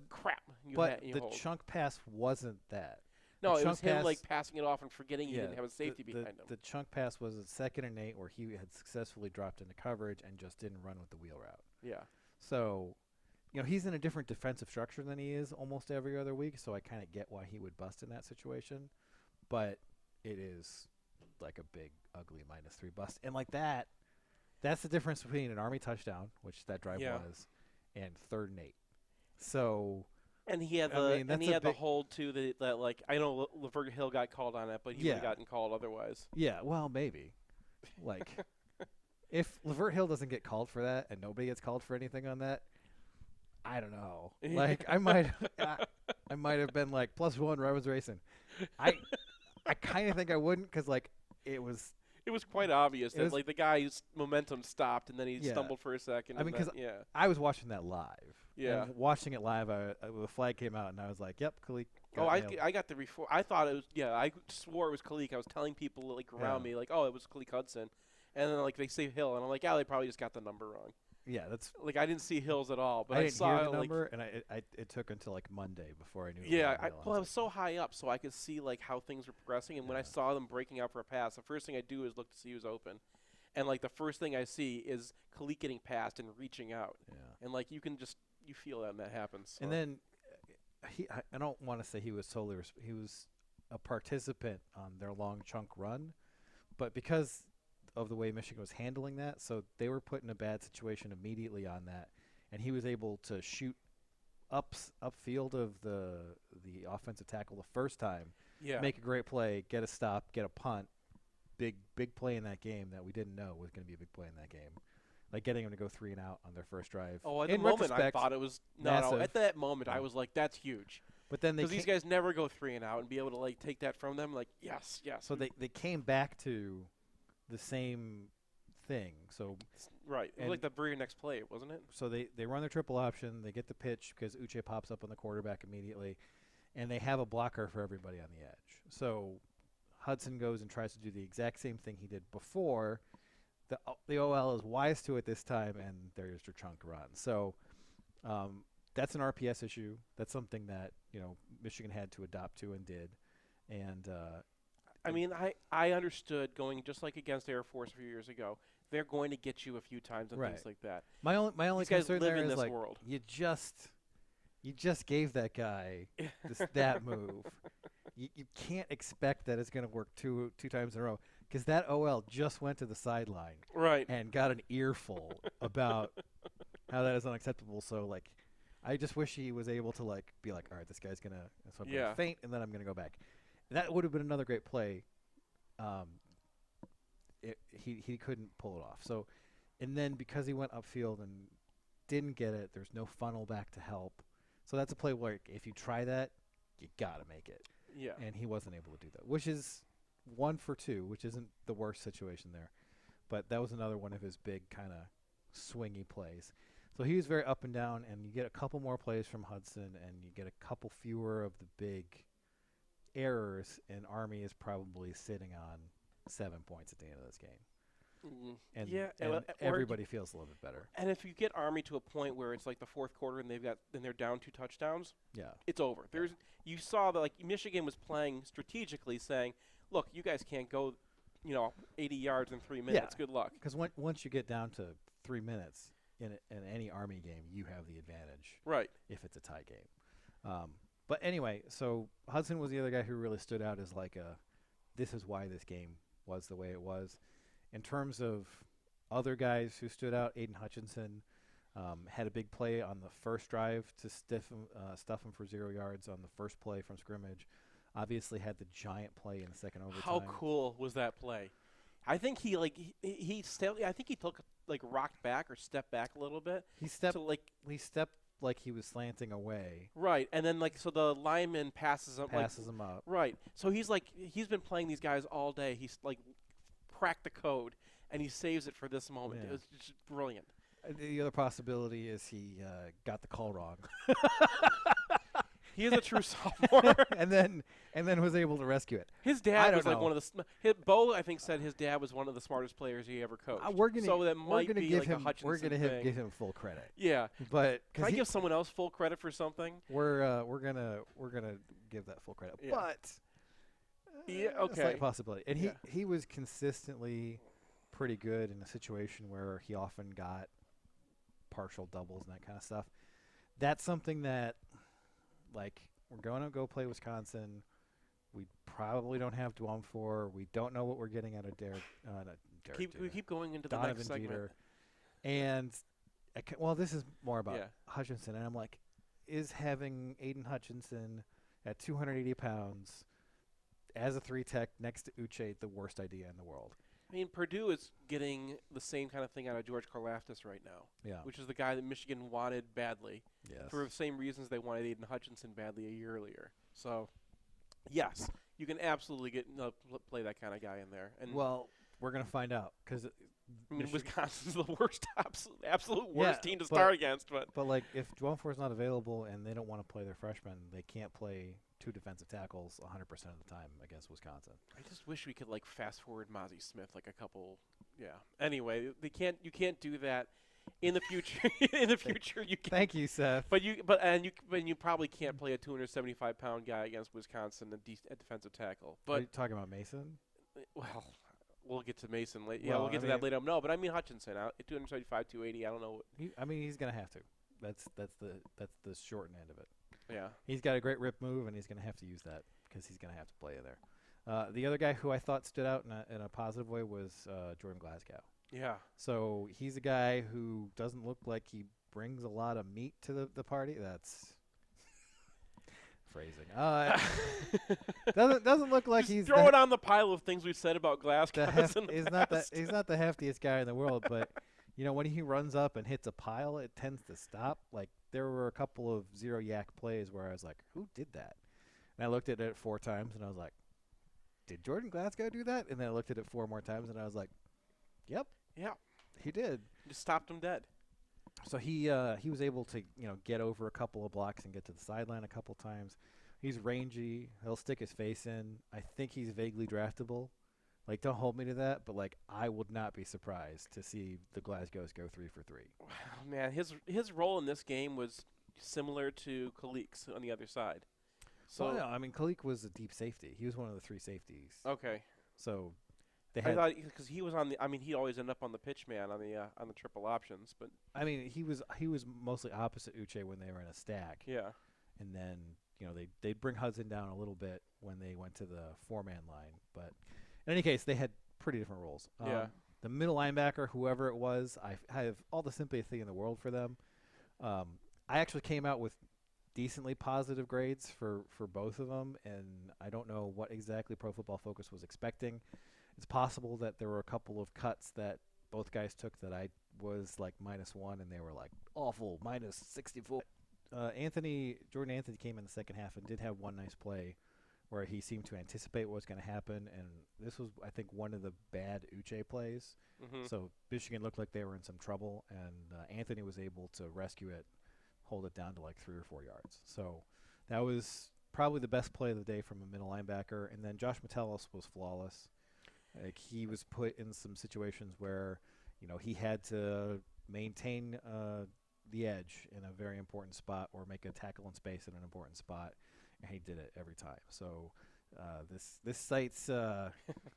crap. The chunk pass wasn't that. No, it was him passing it off and forgetting he didn't have a safety behind him. The chunk pass was a 2nd and 8 where he had successfully dropped into coverage and just didn't run with the wheel route. Yeah. So, he's in a different defensive structure than he is almost every other week, so I kind of get why he would bust in that situation. But it is like a big, ugly -3 bust. And like that. That's the difference between an Army touchdown, which that drive was, and 3rd and 8. So, and he had the hold too that like I know Lavert Hill got called on it, but he would have gotten called otherwise. Yeah, well, maybe. Like, if Lavert Hill doesn't get called for that, and nobody gets called for anything on that, I don't know. Like, I might have been like +1. I was racing. I kind of think I wouldn't because, like, it was quite obvious that, like, the guy's momentum stopped and then he stumbled for a second. I mean, because I was watching that live. Yeah. And watching it live, the flag came out, and I was like, yep, Kalik. I got the before. I thought it was, I swore it was Kalik. I was telling people, like, around me, like, oh, it was Kalik Hudson. And then, like, they say Hill, and I'm like, they probably just got the number wrong. Yeah, that's like, I didn't see Hills at all, but I didn't saw hear the like, number, and it took until like Monday before I knew. Yeah, I was so high up, so I could see like how things were progressing. And when I saw them breaking out for a pass, the first thing I do is look to see who's open, and like the first thing I see is Kalik getting passed and reaching out. Yeah, and like you feel that when that happens. So. And then I don't want to say he was totally he was a participant on their long chunk run, but because of the way Michigan was handling that, so they were put in a bad situation immediately on that, and he was able to shoot upfield of the offensive tackle the first time, make a great play, get a stop, get a punt, big play in that game that we didn't know was going to be a big play in that game, like getting him to go 3 and out on their first drive. Oh, at the moment I thought it was no. At that moment I was like, that's huge. But then because these guys never go 3 and out, and be able to like take that from them, like yes. So they came back to the same thing. So right, it was like the very next play, wasn't it? So they run their triple option. They get the pitch because Uche pops up on the quarterback immediately, and they have a blocker for everybody on the edge. So Hudson goes and tries to do the exact same thing he did before. The OL is wise to it this time, and there's your chunk run. So that's an RPS issue. That's something that Michigan had to adopt to and did, and. I mean, I understood going just like against Air Force a few years ago. They're going to get you a few times and things like that. My only These guys concern live there in is this like world. you just gave that guy that move. You can't expect that it's going to work two times in a row because that OL just went to the sideline and got an earful about how that is unacceptable. So like, I just wish he was able to like be like, all right, this guy's gonna faint and then I'm gonna go back. That would have been another great play. He couldn't pull it off. So, and then because he went upfield and didn't get it, there's no funnel back to help. So that's a play where if you try that, you got to make it. Yeah. And he wasn't able to do that, which is 1 for 2, which isn't the worst situation there. But that was another one of his big kind of swingy plays. So he was very up and down, and you get a couple more plays from Hudson, and you get a couple fewer of the big errors, and Army is probably sitting on 7 points at the end of this game. And everybody feels a little bit better. And if you get Army to a point where it's like the fourth quarter and they're down 2 touchdowns, it's over. You saw that like Michigan was playing strategically, saying, "Look, you guys can't go, 80 yards in 3 minutes. Good luck." Because once you get down to 3 minutes in any Army game, you have the advantage. Right. If it's a tie game. But anyway, so Hudson was the other guy who really stood out as like this is why this game was the way it was. In terms of other guys who stood out, Aiden Hutchinson had a big play on the first drive to stuff him for 0 yards on the first play from scrimmage. Obviously had the giant play in the second overtime. How cool was that play? I think he took like rocked back or stepped back a little bit. He stepped like he was slanting away. Right, and then so the lineman passes him up. Right, so he's been playing these guys all day. He's like cracked the code, and he saves it for this moment. Yeah. It was just brilliant. The other possibility is he got the call wrong. He is a true sophomore, and then was able to rescue it. His dad was like one of the. Bo, I think, said his dad was one of the smartest players he ever coached. We're gonna give him give him full credit. Yeah, but can I give someone else full credit for something? We're gonna give that full credit, but okay, slight possibility. And he was consistently pretty good in a situation where he often got partial doubles and that kind of stuff. That's something that. Like, we're going to go play Wisconsin. We probably don't have Dwum for. We don't know what we're getting out of We keep going into the Donovan next segment. Jeter. And, this is more about Hutchinson. And I'm like, is having Aiden Hutchinson at 280 pounds as a 3-tech next to Uche the worst idea in the world? I mean, Purdue is getting the same kind of thing out of George Karlaftis right now, which is the guy that Michigan wanted badly for the same reasons they wanted Aiden Hutchinson badly a year earlier. So, yes, You can absolutely play that kind of guy in there. And well, we're gonna find out because I mean, Wisconsin's the worst, absolute worst team to start against. But like, if Dwumfor's not available and they don't want to play their freshmen, they can't play 2 defensive tackles 100% of the time against Wisconsin. I just wish we could like fast forward Mozzie Smith like a couple. Yeah. Anyway, you can't do that in the future. In the future, you can. Thank you, Seth. But you probably can't play a 275-pound guy against Wisconsin at defensive tackle. But are you talking about Mason? Well. We'll get to Mason later. Yeah, Well, we'll get to that later. No, but I mean Hutchinson out at 275, 280. I don't know. He's gonna have to. That's the shortened end of it. Yeah. He's got a great rip move, and he's gonna have to use that because he's gonna have to play there. The other guy who I thought stood out in a positive way was Jordan Glasgow. Yeah. So he's a guy who doesn't look like he brings a lot of meat to the party. That's phrasing. Doesn't look like he's throw it on the pile of things we've said about Glasgow. He's not the heftiest guy in the world, but when he runs up and hits a pile, it tends to stop. Like there were a couple of zero yak plays where I was like, who did that? And I looked at it 4 times and I was like, did Jordan Glasgow do that? And then I looked at it 4 more times and I was like, yep. Yeah. He did. Just stopped him dead. So he was able to get over a couple of blocks and get to the sideline a couple times. He's rangy. He'll stick his face in. I think he's vaguely draftable. Like, don't hold me to that, but like I would not be surprised to see the Glasgows go 3 for 3. Wow, man, his role in this game was similar to Kalik's on the other side. So no, I mean Kalik was a deep safety. He was one of the 3 safeties. Okay. So I thought because he was on the. I mean, he always ended up on the pitch man on the triple options, but I mean, he was mostly opposite Uche when they were in a stack. Yeah. And then they'd bring Hudson down a little bit when they went to the 4-man line, but in any case, they had pretty different roles. Yeah. The middle linebacker, whoever it was, I have all the sympathy in the world for them. I actually came out with decently positive grades for both of them, and I don't know what exactly Pro Football Focus was expecting. It's possible that there were a couple of cuts that both guys took that I was like -1, and they were like awful, -64. Jordan Anthony came in the second half and did have one nice play where he seemed to anticipate what was going to happen, and this was, I think, one of the bad Uche plays. Mm-hmm. So Michigan looked like they were in some trouble, and Anthony was able to rescue it, hold it down to like 3 or 4 yards. So that was probably the best play of the day from a middle linebacker, and then Josh Metellus was flawless. Like he was put in some situations where, he had to maintain the edge in a very important spot or make a tackle in space in an important spot, and he did it every time. So this site's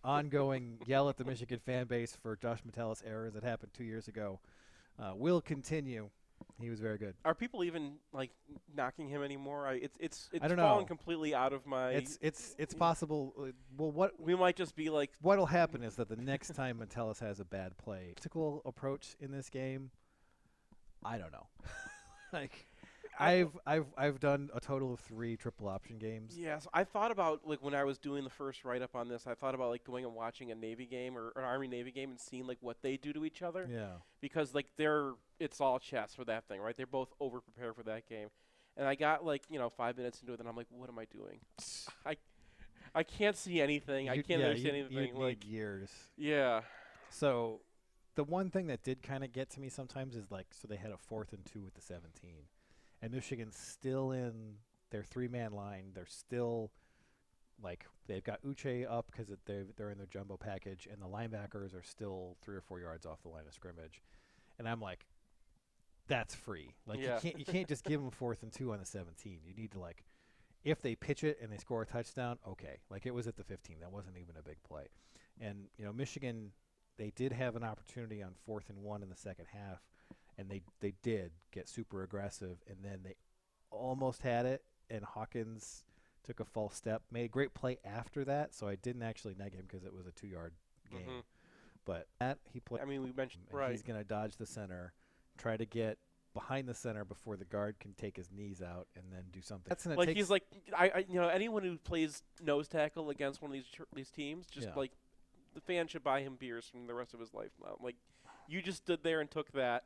ongoing yell at the Michigan fan base for Josh Metellus errors that happened 2 years ago will continue. He was very good. Are people even like knocking him anymore? It's I don't fallen know. completely out of my. It's possible. Well, what we might just be like. What'll happen is that the next time Metellus has a bad play, tactical approach in this game, I don't know. Like, I've done a total of 3 triple option games. Yes, I thought about like when I was doing the first write up on this. I thought about like going and watching a Navy game or an Army Navy game and seeing like what they do to each other. Yeah. Because like it's all chess for that thing, right? They're both over prepared for that game, and I got like 5 minutes into it, and I'm like, what am I doing? I can't see anything. I can't understand anything. You need years. Yeah. So the one thing that did kind of get to me sometimes is like, so they had a 4th and 2 with the 17. And Michigan's still in their 3-man line. They're still, like, they've got Uche up because they're in their jumbo package, and the linebackers are still 3 or 4 yards off the line of scrimmage. And I'm like, that's free. Like, you can't just give them 4th and 2 on the 17. You need to, like, if they pitch it and they score a touchdown, okay. Like, it was at the 15. That wasn't even a big play. And, Michigan, they did have an opportunity on 4th and 1 in the second half. And they did get super aggressive, and then they almost had it, and Hawkins took a false step, made a great play after that, so I didn't actually neg him because it was a 2-yard game. Mm-hmm. But he played. I mean, we mentioned He's going to dodge the center, try to get behind the center before the guard can take his knees out, and then do something. That's like he's like anyone who plays nose tackle against one of these teams, just like the fan should buy him beers from the rest of his life now. Like you just stood there and took that.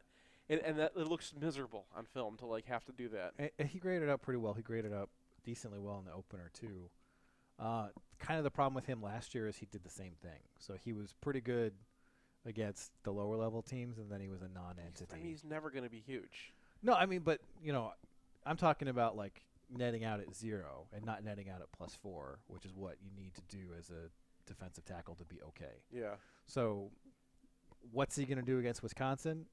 And that it looks miserable on film to like have to do that. And he graded up pretty well. He graded up decently well in the opener too. Kind of the problem with him last year is he did the same thing. So he was pretty good against the lower level teams, and then he was a non-entity. I mean, he's never going to be huge. No, I mean, but, I'm talking about, like, netting out at 0 and not netting out at +4, which is what you need to do as a defensive tackle to be okay. Yeah. So what's he going to do against Wisconsin?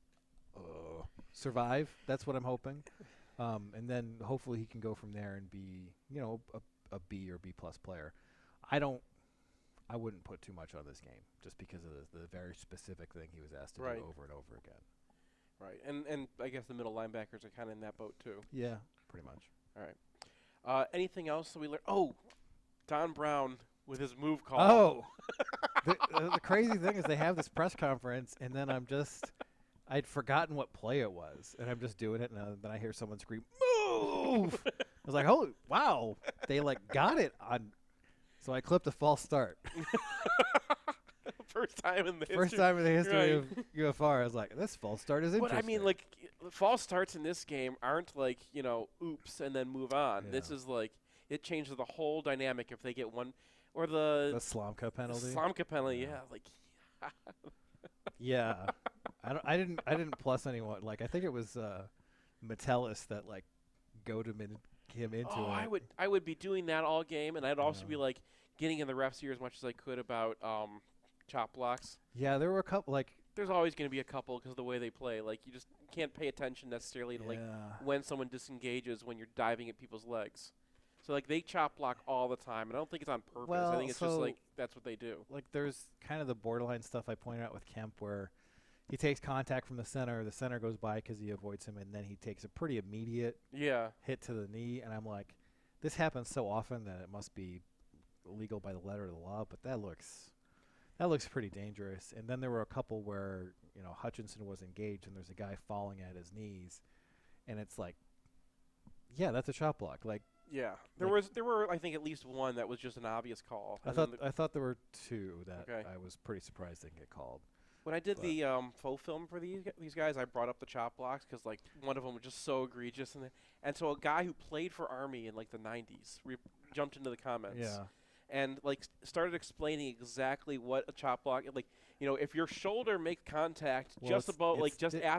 Survive. That's what I'm hoping. And then hopefully he can go from there and be, a B or B+ player. I wouldn't put too much on this game just because of the very specific thing he was asked to do over and over again. Right. And I guess the middle linebackers are kind of in that boat too. Yeah, pretty much. All right. Anything else that we learned? Oh, Don Brown with his move call. Oh. The crazy thing is they have this press conference, and then I'd forgotten what play it was, and I'm just doing it, and then I hear someone scream, "Move!" I was like, "Holy, wow." They, got it on. So I clipped a false start. First time in the history of UFR. I was like, this false start is interesting. But I mean, false starts in this game aren't oops and then move on. Yeah. This is it changes the whole dynamic if they get one or the Slomka penalty. Slomka penalty, yeah. Yeah. I didn't plus anyone. I think it was Metellus that goaded him into it. I would be doing that all game, and I'd also be getting in the ref's ear as much as I could about chop blocks. Yeah, there were a couple there's always going to be a couple because of the way they play. You just can't pay attention necessarily to when someone disengages when you're diving at people's legs. So they chop block all the time, and I don't think it's on purpose. Well, I think it's just that's what they do. There's kind of the borderline stuff I pointed out with Kemp where he takes contact from the center goes by because he avoids him, and then he takes a pretty immediate hit to the knee, and I'm like, this happens so often that it must be illegal by the letter of the law, but that looks pretty dangerous. And then there were a couple where Hutchinson was engaged, and there's a guy falling at his knees, and it's that's a chop block. Yeah, there were I think at least one that was just an obvious call. I thought there were two that I was pretty surprised didn't get called. When I did the faux film for these guys, I brought up the chop blocks because one of them was just so egregious, and so a guy who played for Army in the 90s jumped into the comments, and started explaining exactly what a chop block. If your shoulder makes contact just at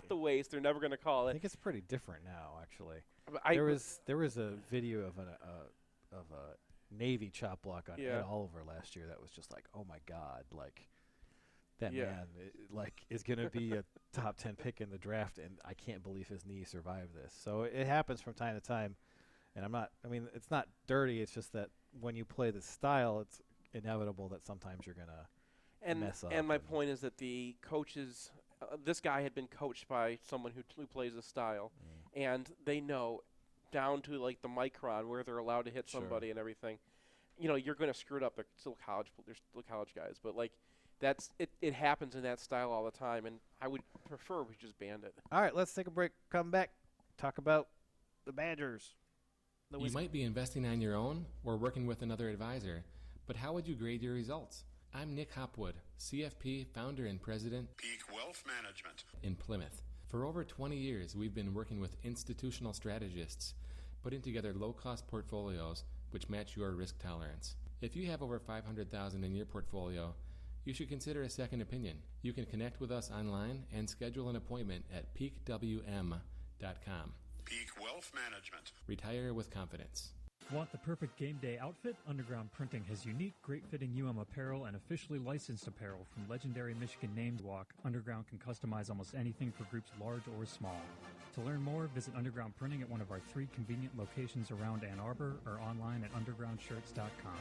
the waist, they're never going to call it. I think it's pretty different now, actually. There was a video of a Navy chop block on Ed Oliver last year that was just oh my God, that man is going to be a top 10 pick in the draft, and I can't believe his knee survived this. So it happens from time to time, and it's not dirty. It's just that when you play this style, it's inevitable that sometimes you're going to mess up. And my point is that the coaches, this guy had been coached by someone who plays this style, and they know down to the micron where they're allowed to hit somebody and everything. You're going to screw it up. They're still college guys, but it happens in that style all the time, and I would prefer we just banned it. All right, let's take a break. Come back, talk about the Badgers. You might be investing on your own or working with another advisor, but how would you grade your results? I'm Nick Hopwood, CFP founder and president, Peak Wealth Management, in Plymouth. For over 20 years, we've been working with institutional strategists, putting together low-cost portfolios which match your risk tolerance. If you have over $500,000 in your portfolio, you should consider a second opinion. You can connect with us online and schedule an appointment at peakwm.com. Peak Wealth Management. Retire with confidence. Want the perfect game day outfit? Underground Printing has unique, great-fitting apparel and officially licensed apparel from legendary Michigan names. Underground can customize almost anything for groups large or small. To learn more, visit Underground Printing at one of our 3 convenient locations around Ann Arbor or online at undergroundshirts.com.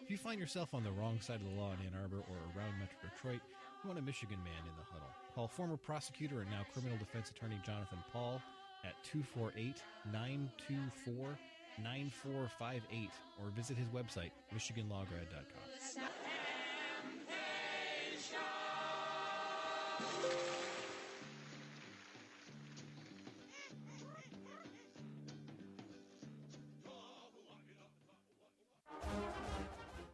If you find yourself on the wrong side of the law in Ann Arbor or around Metro Detroit, you want a Michigan man in the huddle. Call former prosecutor and now criminal defense attorney Jonathan Paul at 248-924-9458 or visit his website, michiganlawgrad.com.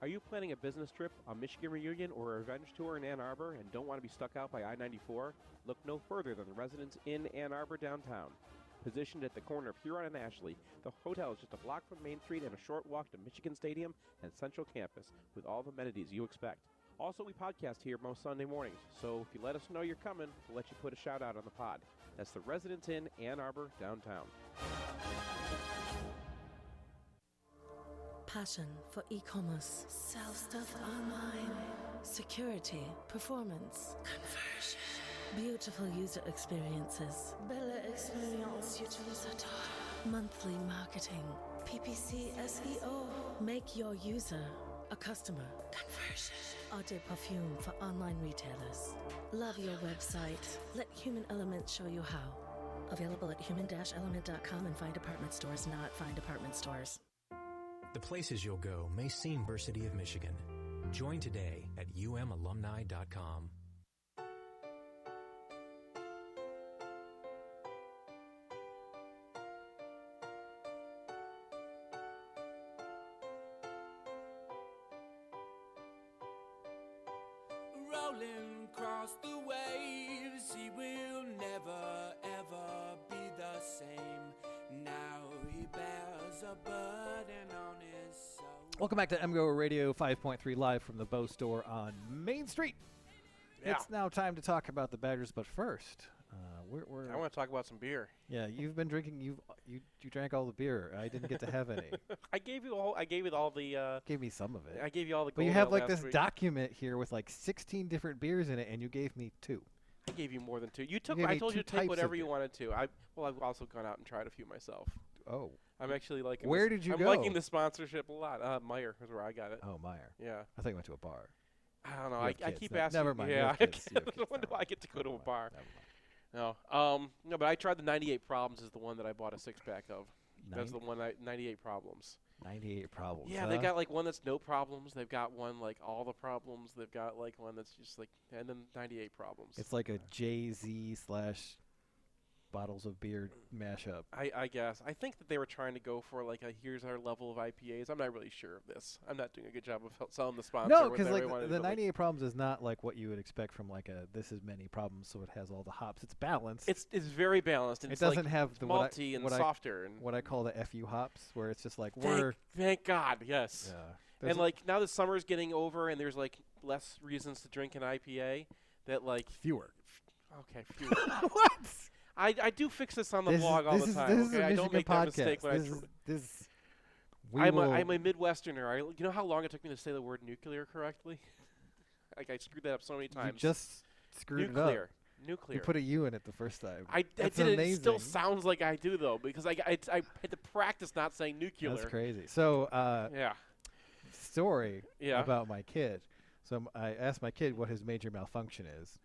Are you planning planning a business trip, a Michigan reunion, or a revenge tour in Ann Arbor and don't want to be stuck out by I-94? Look no further than the Residence Inn Ann Arbor downtown. Positioned at the corner of Huron and Ashley, the hotel is just a block from Main Street and a short walk to Michigan Stadium and Central Campus with all the amenities you expect. Also, we podcast here most Sunday mornings, so if you let us know you're coming, we'll let you put a shout out on the pod. That's the Residence Inn Ann Arbor downtown. Passion for e-commerce. Sell stuff online. Security. Performance. Conversion. Beautiful user experiences. Belle experience utilisateur. Monthly marketing. PPC SEO. Make your user a customer. Conversion. Eau de parfum for online retailers. Love your website. Let Human Element show you how. Available at human-element.com and find department stores, not find department stores. The places you'll go may seem University of Michigan. Join today at umalumni.com. Rolling across the waves, he will never ever be the same. Now he bears a burden on his soul. Welcome back to MGoRadio 5.3 live from the Bow Store on Main Street. Yeah. It's now time to talk about the Badgers, but first, we're I want to talk about some beer. Yeah, you've been drinking. You drank all the beer. I didn't get to have any. I gave you all the. Gave me some of it. I gave you all the. But you Gold have Ale like last this week. document here with like 16 different beers in it, and you gave me 2. I gave you more than 2. You took. gave I me told 2 you to take types whatever of you beer. wanted to. I've also gone out and tried a few myself. Oh. I'm actually liking. Where this. did you I'm go? liking the sponsorship a lot. Meyer is where I got it. Oh, Meyer. Yeah. I thought you went to a bar. I don't know. You have I kids. keep No, asking. never mind. You Yeah. have kids. You have kids. When do I get to go to a bar? Never No. No, but I tried the 98 Problems is the one that I bought a 6-pack of. That's the one 98 Problems. 98 Problems. Yeah, they got like one that's no problems. They've got one like all the problems. They've got like one that's just like, and then 98 Problems. It's like a Jay-Z / bottles of beer mashup. I guess. I think that they were trying to go for like a here's our level of IPAs. I'm not really sure of this. I'm not doing a good job of selling the sponsor. No, what because they like wanted the to do, 98 Problems is not like what you would expect from like a this is many problems, so it has all the hops. It's balanced. It's very balanced. And it it's doesn't like have it's the malty and softer and what I call the FU hops, where it's just like thank God, yes. Yeah. And like now the summer's getting over and there's like less reasons to drink an IPA. That like fewer. Okay, fewer. What? I do fix this on the blog all the time. This is a I don't make that mistake when I'm a Midwesterner. You know how long it took me to say the word nuclear correctly? Like I screwed that up so many times. You just screwed it up. Nuclear. You put a U in it the first time. I did it. It still sounds like I do though because I had to practice not saying nuclear. That's crazy. So yeah. Story about my kid. So I asked my kid what his major malfunction is.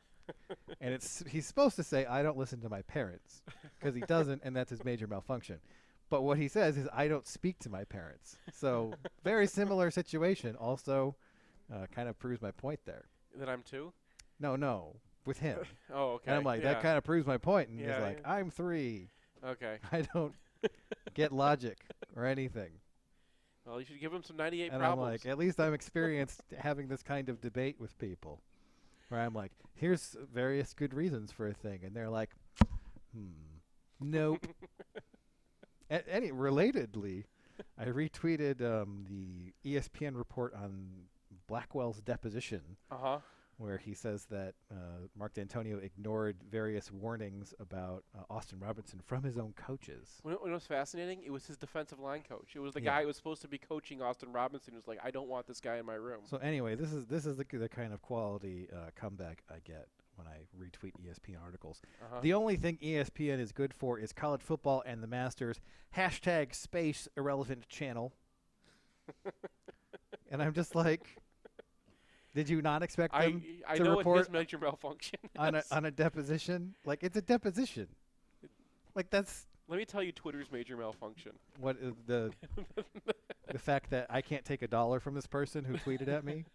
And he's supposed to say, I don't listen to my parents, because he doesn't, and that's his major malfunction. But what he says is, I don't speak to my parents. So very similar situation. Also kind of proves my point there. That I'm 2? No, with him. Oh, okay. And I'm like, that kind of proves my point. And he's like, I'm 3. Okay. I don't get logic or anything. Well, you should give him some 98 and Problems. I'm like, at least I'm experienced having this kind of debate with people. Where I'm like, here's various good reasons for a thing. And they're like, nope. Relatedly, I retweeted the ESPN report on Blackwell's deposition. Where he says that Mark D'Antonio ignored various warnings about Austin Robinson from his own coaches. When it was fascinating, it was his defensive line coach. It was the guy who was supposed to be coaching Austin Robinson who was like, I don't want this guy in my room. So anyway, this is the kind of quality comeback I get when I retweet ESPN articles. The only thing ESPN is good for is college football and the Masters. #space irrelevant channel. And I'm just like... Did you not expect them I to know report what his major malfunction is. on a deposition? Like, it's a deposition. Like, that's... Let me tell you Twitter's major malfunction. What is the fact that I can't take $1 from this person who tweeted at me?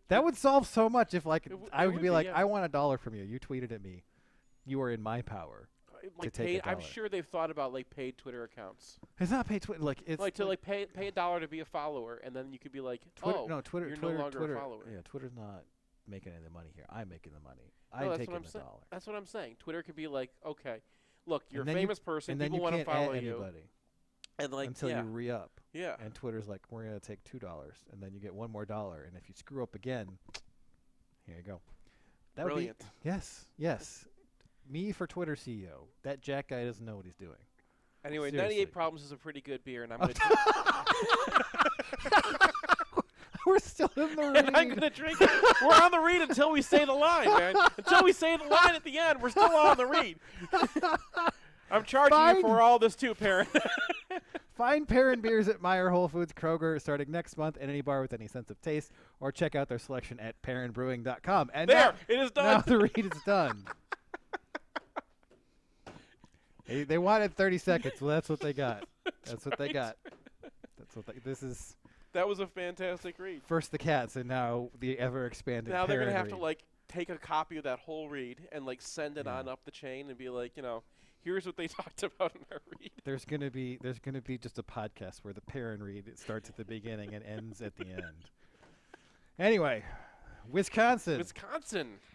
That would solve so much if, like, I would be like, I want $1 from you. You tweeted at me. You are in my power. like take paid. $1. I'm sure they've thought about like paid Twitter accounts. It's not paid Twitter. Like it's like to like pay $1 to be a follower, and then you could be like, Twitter. oh, No, Twitter. you're Twitter, no longer Twitter, a follower. Yeah, Twitter's not making any of the money here. I'm making the money. No, I'm taking the $1. That's what I'm saying. Twitter could be like, okay, look, you're a And then famous person. And then People you want to can't follow add you. anybody. And like until you re-up. Yeah. And Twitter's like, we're going to take $2, and then you get $1 more. And if you screw up again, here you go. That Brilliant. Would be, yes, yes. Me for Twitter CEO. That Jack guy doesn't know what he's doing. Anyway, Seriously. 98 Problems is a pretty good beer, and I'm going We're still in the read. I'm going to drink it. We're on the read until we say the line, man. Until we say the line at the end, we're still on the read. I'm charging you for all this too, Perrin. Find Perrin beers at Meijer, Whole Foods, Kroger starting next month, and any bar with any sense of taste, or check out their selection at perrinbrewing.com. And there, it is done. Now the read is done. They wanted 30 seconds. Well, that's what they got. That's what they got. That's what this is. That was a fantastic read. First the cats, and now the ever-expanded Now they're going to have to, like, take a copy of that whole read and, like, send it on up the chain and be like, you know, here's what they talked about in our read. There's gonna be just a podcast where the Perrin read it starts at the beginning and ends at the end. Anyway, Wisconsin.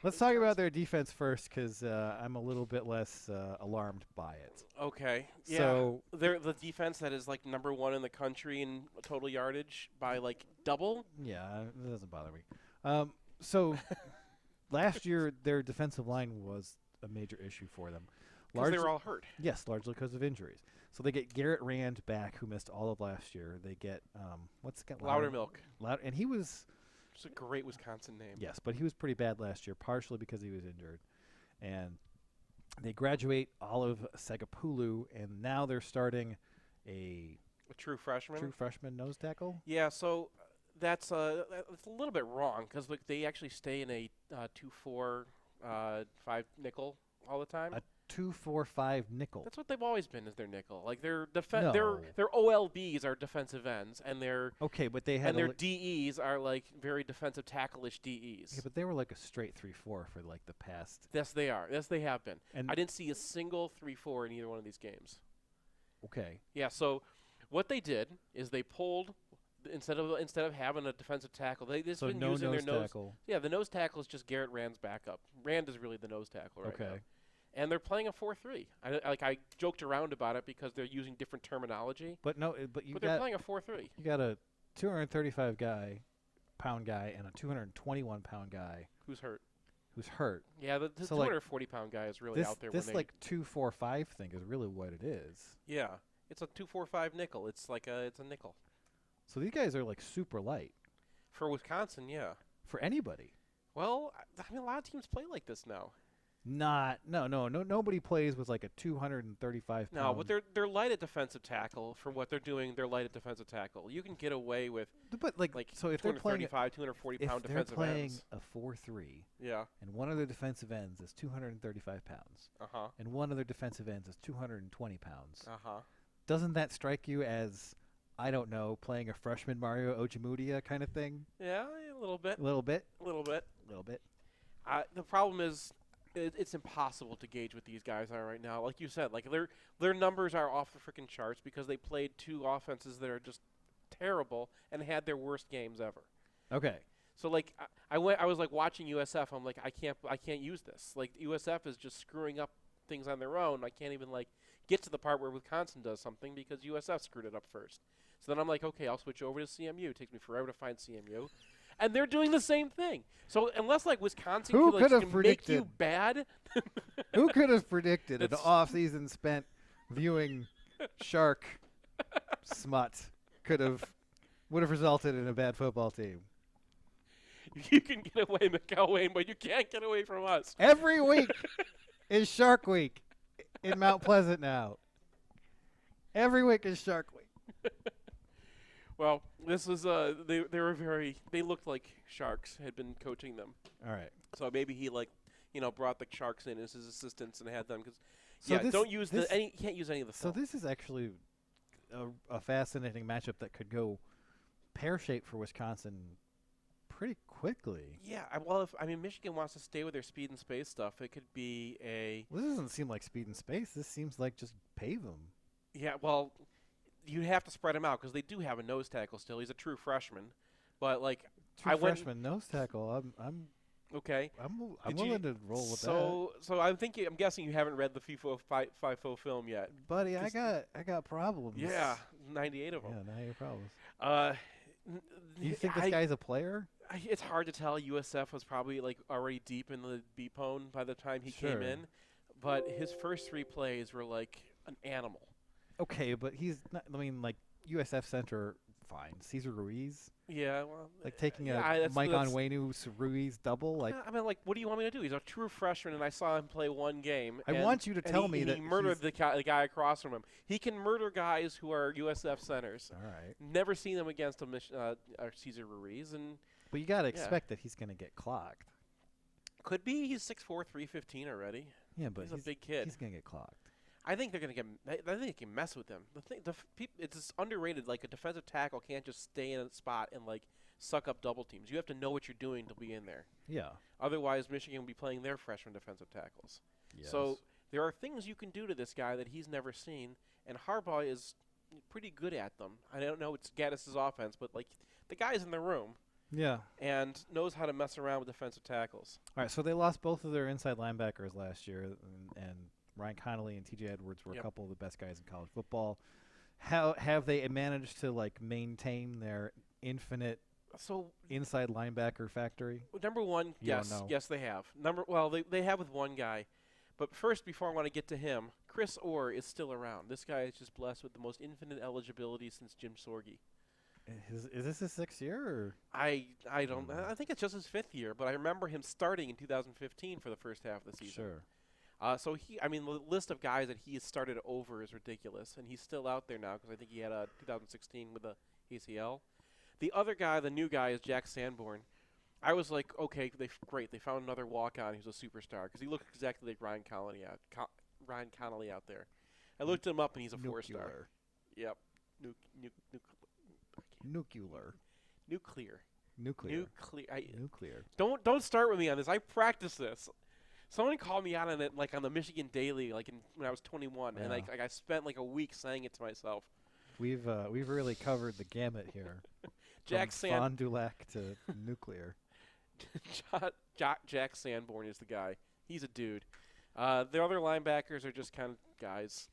Let's talk about their defense first, because I'm a little bit less alarmed by it. Okay. Yeah. So they're the defense that is like #1 in the country in total yardage by like double. Yeah, it doesn't bother me. So last year their defensive line was a major issue for them. Because they were all hurt. Yes, largely because of injuries. So they get Garrett Rand back, who missed all of last year. They get what's the guy? Loudermilk. And he was. It's a great Wisconsin name. Yes, but he was pretty bad last year, partially because he was injured. And they graduate Olive Sagapulu, and now they're starting a true freshman. True freshman nose tackle. Yeah, so that's a little bit wrong because they actually stay in a 2-4-5 nickel all the time. A 2-4-5 nickel. That's what they've always been, is their nickel. Like their OLBs are defensive ends, and their their DEs are like very defensive tackle-ish DEs. Yeah, but they were like a straight 3-4 for like the past. Yes, they are. Yes, they have been. And I didn't see a single 3-4 in either one of these games. Okay. Yeah. So what they did is they pulled instead of having a defensive tackle, they've been using their nose tackle. Yeah, the nose tackle is just Garrett Rand's backup. Rand is really the nose tackle right now. And they're playing a 4-3. I joked around about it because they're using different terminology. But they're playing a 4-3. You got a 235-pound guy and a 221-pound guy who's hurt. Yeah, the 240-pound guy is really out there. This 2-4-5 thing is really what it is. Yeah, it's a 2-4-5 nickel. It's a nickel. So these guys are like super light. For Wisconsin, yeah. For anybody. Well, I mean, a lot of teams play like this now. Nobody plays with like a 235 pound. No, but they're light at defensive tackle for what they're doing. They're light at defensive tackle. You can get away with, so if they're playing 240 pound defensive ends. If they're playing a 4-3, yeah, and one of their defensive ends is 235 pounds, and one of their defensive ends is 220 pounds, doesn't that strike you as, I don't know, playing a freshman Mario Ojemudia kind of thing? Yeah, a little bit. The problem is, it's impossible to gauge what these guys are right now. Like you said, like their numbers are off the freaking charts because they played two offenses that are just terrible and had their worst games ever. Okay. So like I was like watching USF. I'm like I can't use this. Like USF is just screwing up things on their own. I can't even like get to the part where Wisconsin does something because USF screwed it up first. So then I'm like, okay, I'll switch over to CMU. It takes me forever to find CMU. And they're doing the same thing. So unless like Wisconsin can make you bad, who could have predicted an off-season spent viewing shark smut would have resulted in a bad football team? You can get away, McElwain, but you can't get away from us. Every week is Shark Week in Mount Pleasant now. Every week is Shark Week. Well, this was they looked like Sharks had been coaching them. All right. So maybe he brought the Sharks in as his assistants and had them because you can't use any of the film. So this is actually a fascinating matchup that could go pear-shaped for Wisconsin pretty quickly. Yeah, well, if Michigan wants to stay with their speed and space stuff, it could be a. Well, this doesn't seem like speed and space. This seems like just pave them. Yeah, well, you have to spread him out because they do have a nose tackle still. He's a true freshman, but like freshman nose tackle. I'm okay. I'm willing to roll with that. So I'm guessing you haven't read the FIFO film yet, buddy. I got problems. Yeah, 98 of them. Yeah, 98 problems. Do you think this guy's a player? It's hard to tell. USF was probably like already deep in the B-pone by the time he came in, but his first 3 plays were like an animal. Okay, but he's not. I mean, like USF center, fine. Cesar Ruiz. Yeah, well, like taking a Mike Onwenu Ruiz double. Like, I mean, like, what do you want me to do? He's a true freshman, and I saw him play 1 game. I want you to tell me that he murdered the guy across from him. He can murder guys who are USF centers. All right. Never seen them against Cesar Ruiz, and. But you got to expect that he's going to get clocked. Could be. He's 6'4", 315 already. Yeah, but he's a big kid. He's going to get clocked. I think they're going to get. I think they can mess with him. It's underrated. Like a defensive tackle can't just stay in a spot and like suck up double teams. You have to know what you're doing to be in there. Yeah. Otherwise, Michigan will be playing their freshman defensive tackles. Yes. So there are things you can do to this guy that he's never seen, and Harbaugh is pretty good at them. I don't know it's Gaddis's offense, but like the guy's in the room. Yeah. And knows how to mess around with defensive tackles. All right, so they lost both of their inside linebackers last year, and Ryan Connolly and T.J. Edwards were a couple of the best guys in college football. How have they managed to like maintain their infinite inside linebacker factory? Number one, yes, they have. They have with one guy. But first, before I want to get to him, Chris Orr is still around. This guy is just blessed with the most infinite eligibility since Jim Sorge. Is this his 6th year? Or? I don't. I think it's just his 5th year. But I remember him starting in 2015 for the first half of the season. Sure. So the list of guys that he has started over is ridiculous, and he's still out there now because I think he had a 2016 with the ACL. The other guy, the new guy, is Jack Sanborn. I was like, okay, great. They found another walk-on who's a superstar because he looked exactly like Ryan Connolly out there. I looked him up, and he's a 4-star. Yep. Nuclear. Don't start with me on this. I practice this. Someone called me out on it, like on the Michigan Daily, like when I was 21, and like I spent like a week saying it to myself. We've really covered the gamut here. Jack Fond du Lac to nuclear. Jack Sanborn is the guy. He's a dude. The other linebackers are just kind of guys.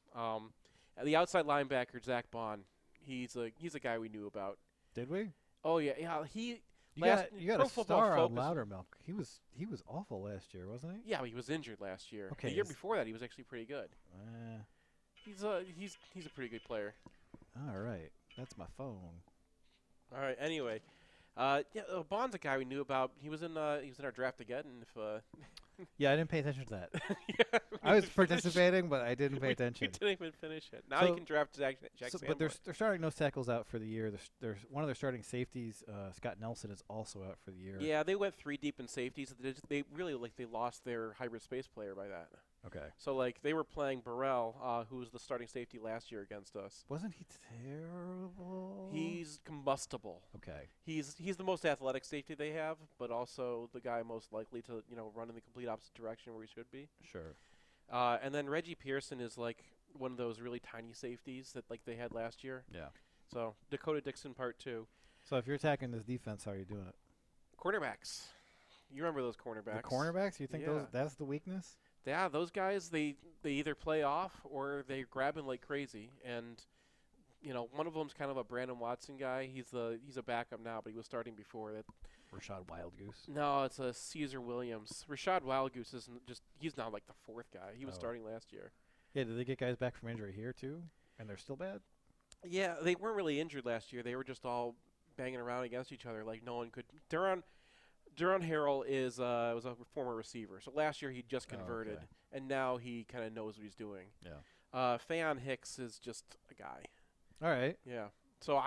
The outside linebacker, Zach Bond, he's a guy we knew about. Did we? Oh yeah. You got a star on Loudermilk. He was awful last year, wasn't he? Yeah, but he was injured last year. Okay, the year before that, he was actually pretty good. He's a pretty good player. All right, that's my phone. All right. Anyway, Bond's a guy we knew about. He was in our draft again. Yeah, I didn't pay attention to that. I was participating, but I didn't pay attention. We didn't even finish it. Now you can draft Jack Sanborn. But they're starting nose tackles out for the year. There's one of their starting safeties, Scott Nelson, is also out for the year. Yeah, they went 3 deep in safeties. They really they lost their hybrid space player by that. Okay. So they were playing Burrell, who was the starting safety last year against us. Wasn't he terrible? He's combustible. Okay. He's the most athletic safety they have, but also the guy most likely to run in the complete opposite direction where he should be. Sure. And then Reggie Pearson is one of those really tiny safeties that they had last year. Yeah. So Dakota Dixon Part 2. So if you're attacking this defense, how are you doing it? Cornerbacks. You remember those cornerbacks? The cornerbacks? You think that's the weakness? Yeah, those guys, they either play off or they grab him like crazy. And, one of them's kind of a Brandon Watson guy. He's a backup now, but he was starting before that. Rashad Wildgoose? No, it's a Caesar Williams. Rashad Wildgoose isn't he's now like the 4th guy. He was starting last year. Yeah, did they get guys back from injury here too? And they're still bad? Yeah, they weren't really injured last year. They were just all banging around against each other like no one could. Duron Harrell was a former receiver. So last year he just converted, and now he kind of knows what he's doing. Yeah. Faion Hicks is just a guy. All right. Yeah. So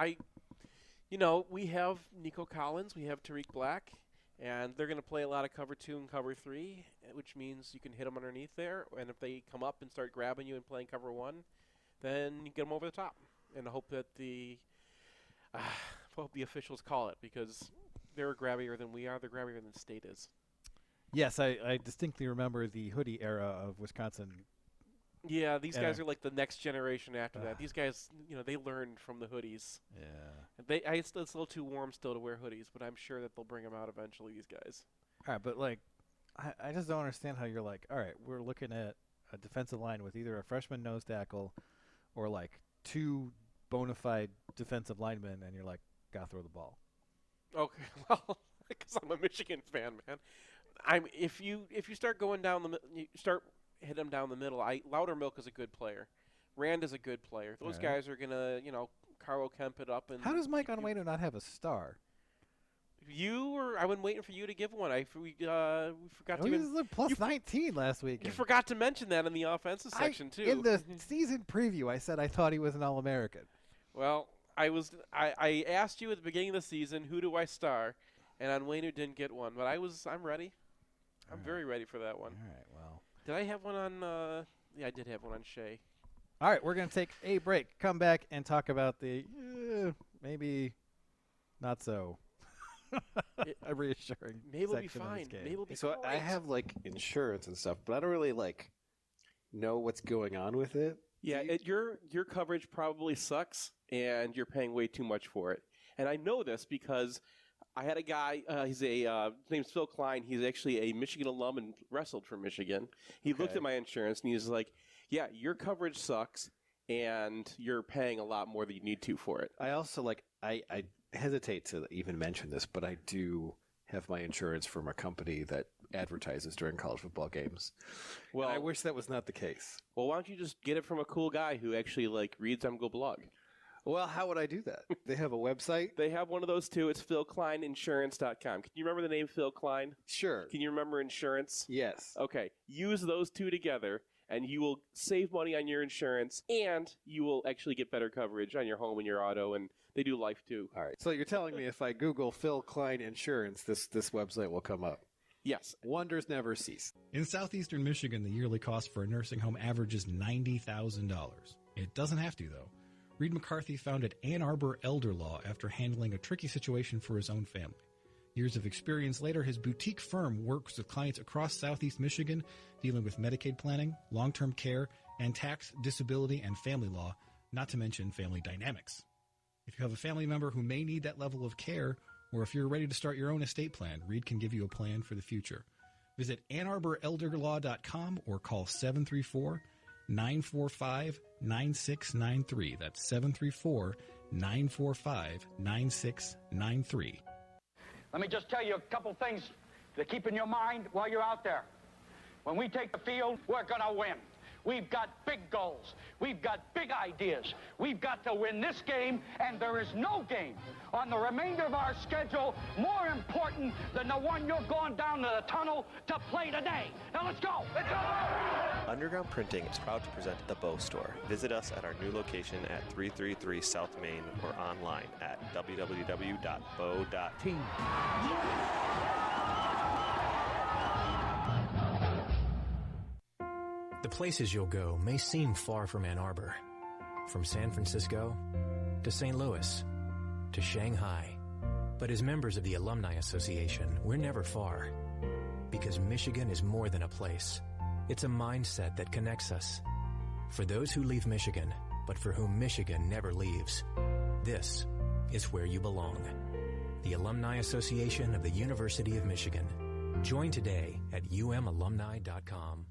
we have Nico Collins, we have Tariq Black, and they're going to play a lot of cover 2 and cover 3, which means you can hit them underneath there. And if they come up and start grabbing you and playing cover 1, then you get them over the top and hope that the officials call it because They're grabbier than we are. They're grabbier than the state is. Yes, I distinctly remember the hoodie era of Wisconsin. Yeah, these guys are like the next generation after that. These guys, they learned from the hoodies. Yeah. It's a little too warm still to wear hoodies, but I'm sure that they'll bring them out eventually, these guys. All right, but, like, I just don't understand how you're like, all right, we're looking at a defensive line with either a freshman nose tackle or, like, 2 bona fide defensive linemen, and you're like, gotta throw the ball. Okay, well, because I'm a Michigan fan, man. If you start going down you start hitting them down the middle. Loudermilk is a good player. Rand is a good player. Those guys are gonna, Carlo Kemp it up. And how does Mike Onwenu not have a star? I've been waiting for you to give one. We forgot to. He was plus 19 last week. You forgot to mention that in the offensive section too. In the season preview, I said I thought he was an All-American. Well, I asked you at the beginning of the season, who do I star, and Onwenu didn't get one, but I'm ready. I'm very ready for that one. All right, well. Did I have one on? Yeah, I did have one on Shea. All right, we're going to take a break. Come back and talk about the maybe not so reassuring. Maybe we'll be section of this fine. game. Maybe we'll be So great. I have like insurance and stuff, but I don't really like know what's going on with it. Yeah, your coverage probably sucks, and you're paying way too much for it. And I know this because I had a guy. His name's Phil Klein. He's actually a Michigan alum and wrestled for Michigan. He looked at my insurance and he's like, "Yeah, your coverage sucks, and you're paying a lot more than you need to for it." I also I hesitate to even mention this, but I do have my insurance from a company that advertises during college football games. Well, and I wish that was not the case. Well, why don't you just get it from a cool guy who actually reads MGoBlog? Well, how would I do that? They have a website? They have one of those too. It's philkleininsurance.com. Can you remember the name Phil Klein? Sure. Can you remember insurance? Yes. Okay. Use those two together, and you will save money on your insurance, and you will actually get better coverage on your home and your auto, and they do life too. All right. So you're telling me if I Google Phil Klein Insurance, this website will come up? Yes. Wonders never cease. In southeastern Michigan, the yearly cost for a nursing home averages $90,000. It doesn't have to, though. Reed McCarthy founded Ann Arbor Elder Law after handling a tricky situation for his own family. Years of experience later, his boutique firm works with clients across southeast Michigan, dealing with Medicaid planning, long-term care, and tax, disability, and family law, not to mention family dynamics. If you have a family member who may need that level of care, or if you're ready to start your own estate plan, Reed can give you a plan for the future. Visit AnnArborElderLaw.com or call 734-945-9693. That's 734-945-9693. Let me just tell you a couple things to keep in your mind while you're out there. When we take the field, we're going to win. We've got big goals. We've got big ideas. We've got to win this game, and there is no game on the remainder of our schedule more important than the one you're going down to the tunnel to play today. Now let's go. Let's go. Underground Printing is proud to present the Bow Store. Visit us at our new location at 333 South Main or online at www.bow.team. The places you'll go may seem far from Ann Arbor. From San Francisco to St. Louis to Shanghai. But as members of the Alumni Association, we're never far. Because Michigan is more than a place. It's a mindset that connects us. For those who leave Michigan, but for whom Michigan never leaves, this is where you belong. The Alumni Association of the University of Michigan. Join today at umalumni.com.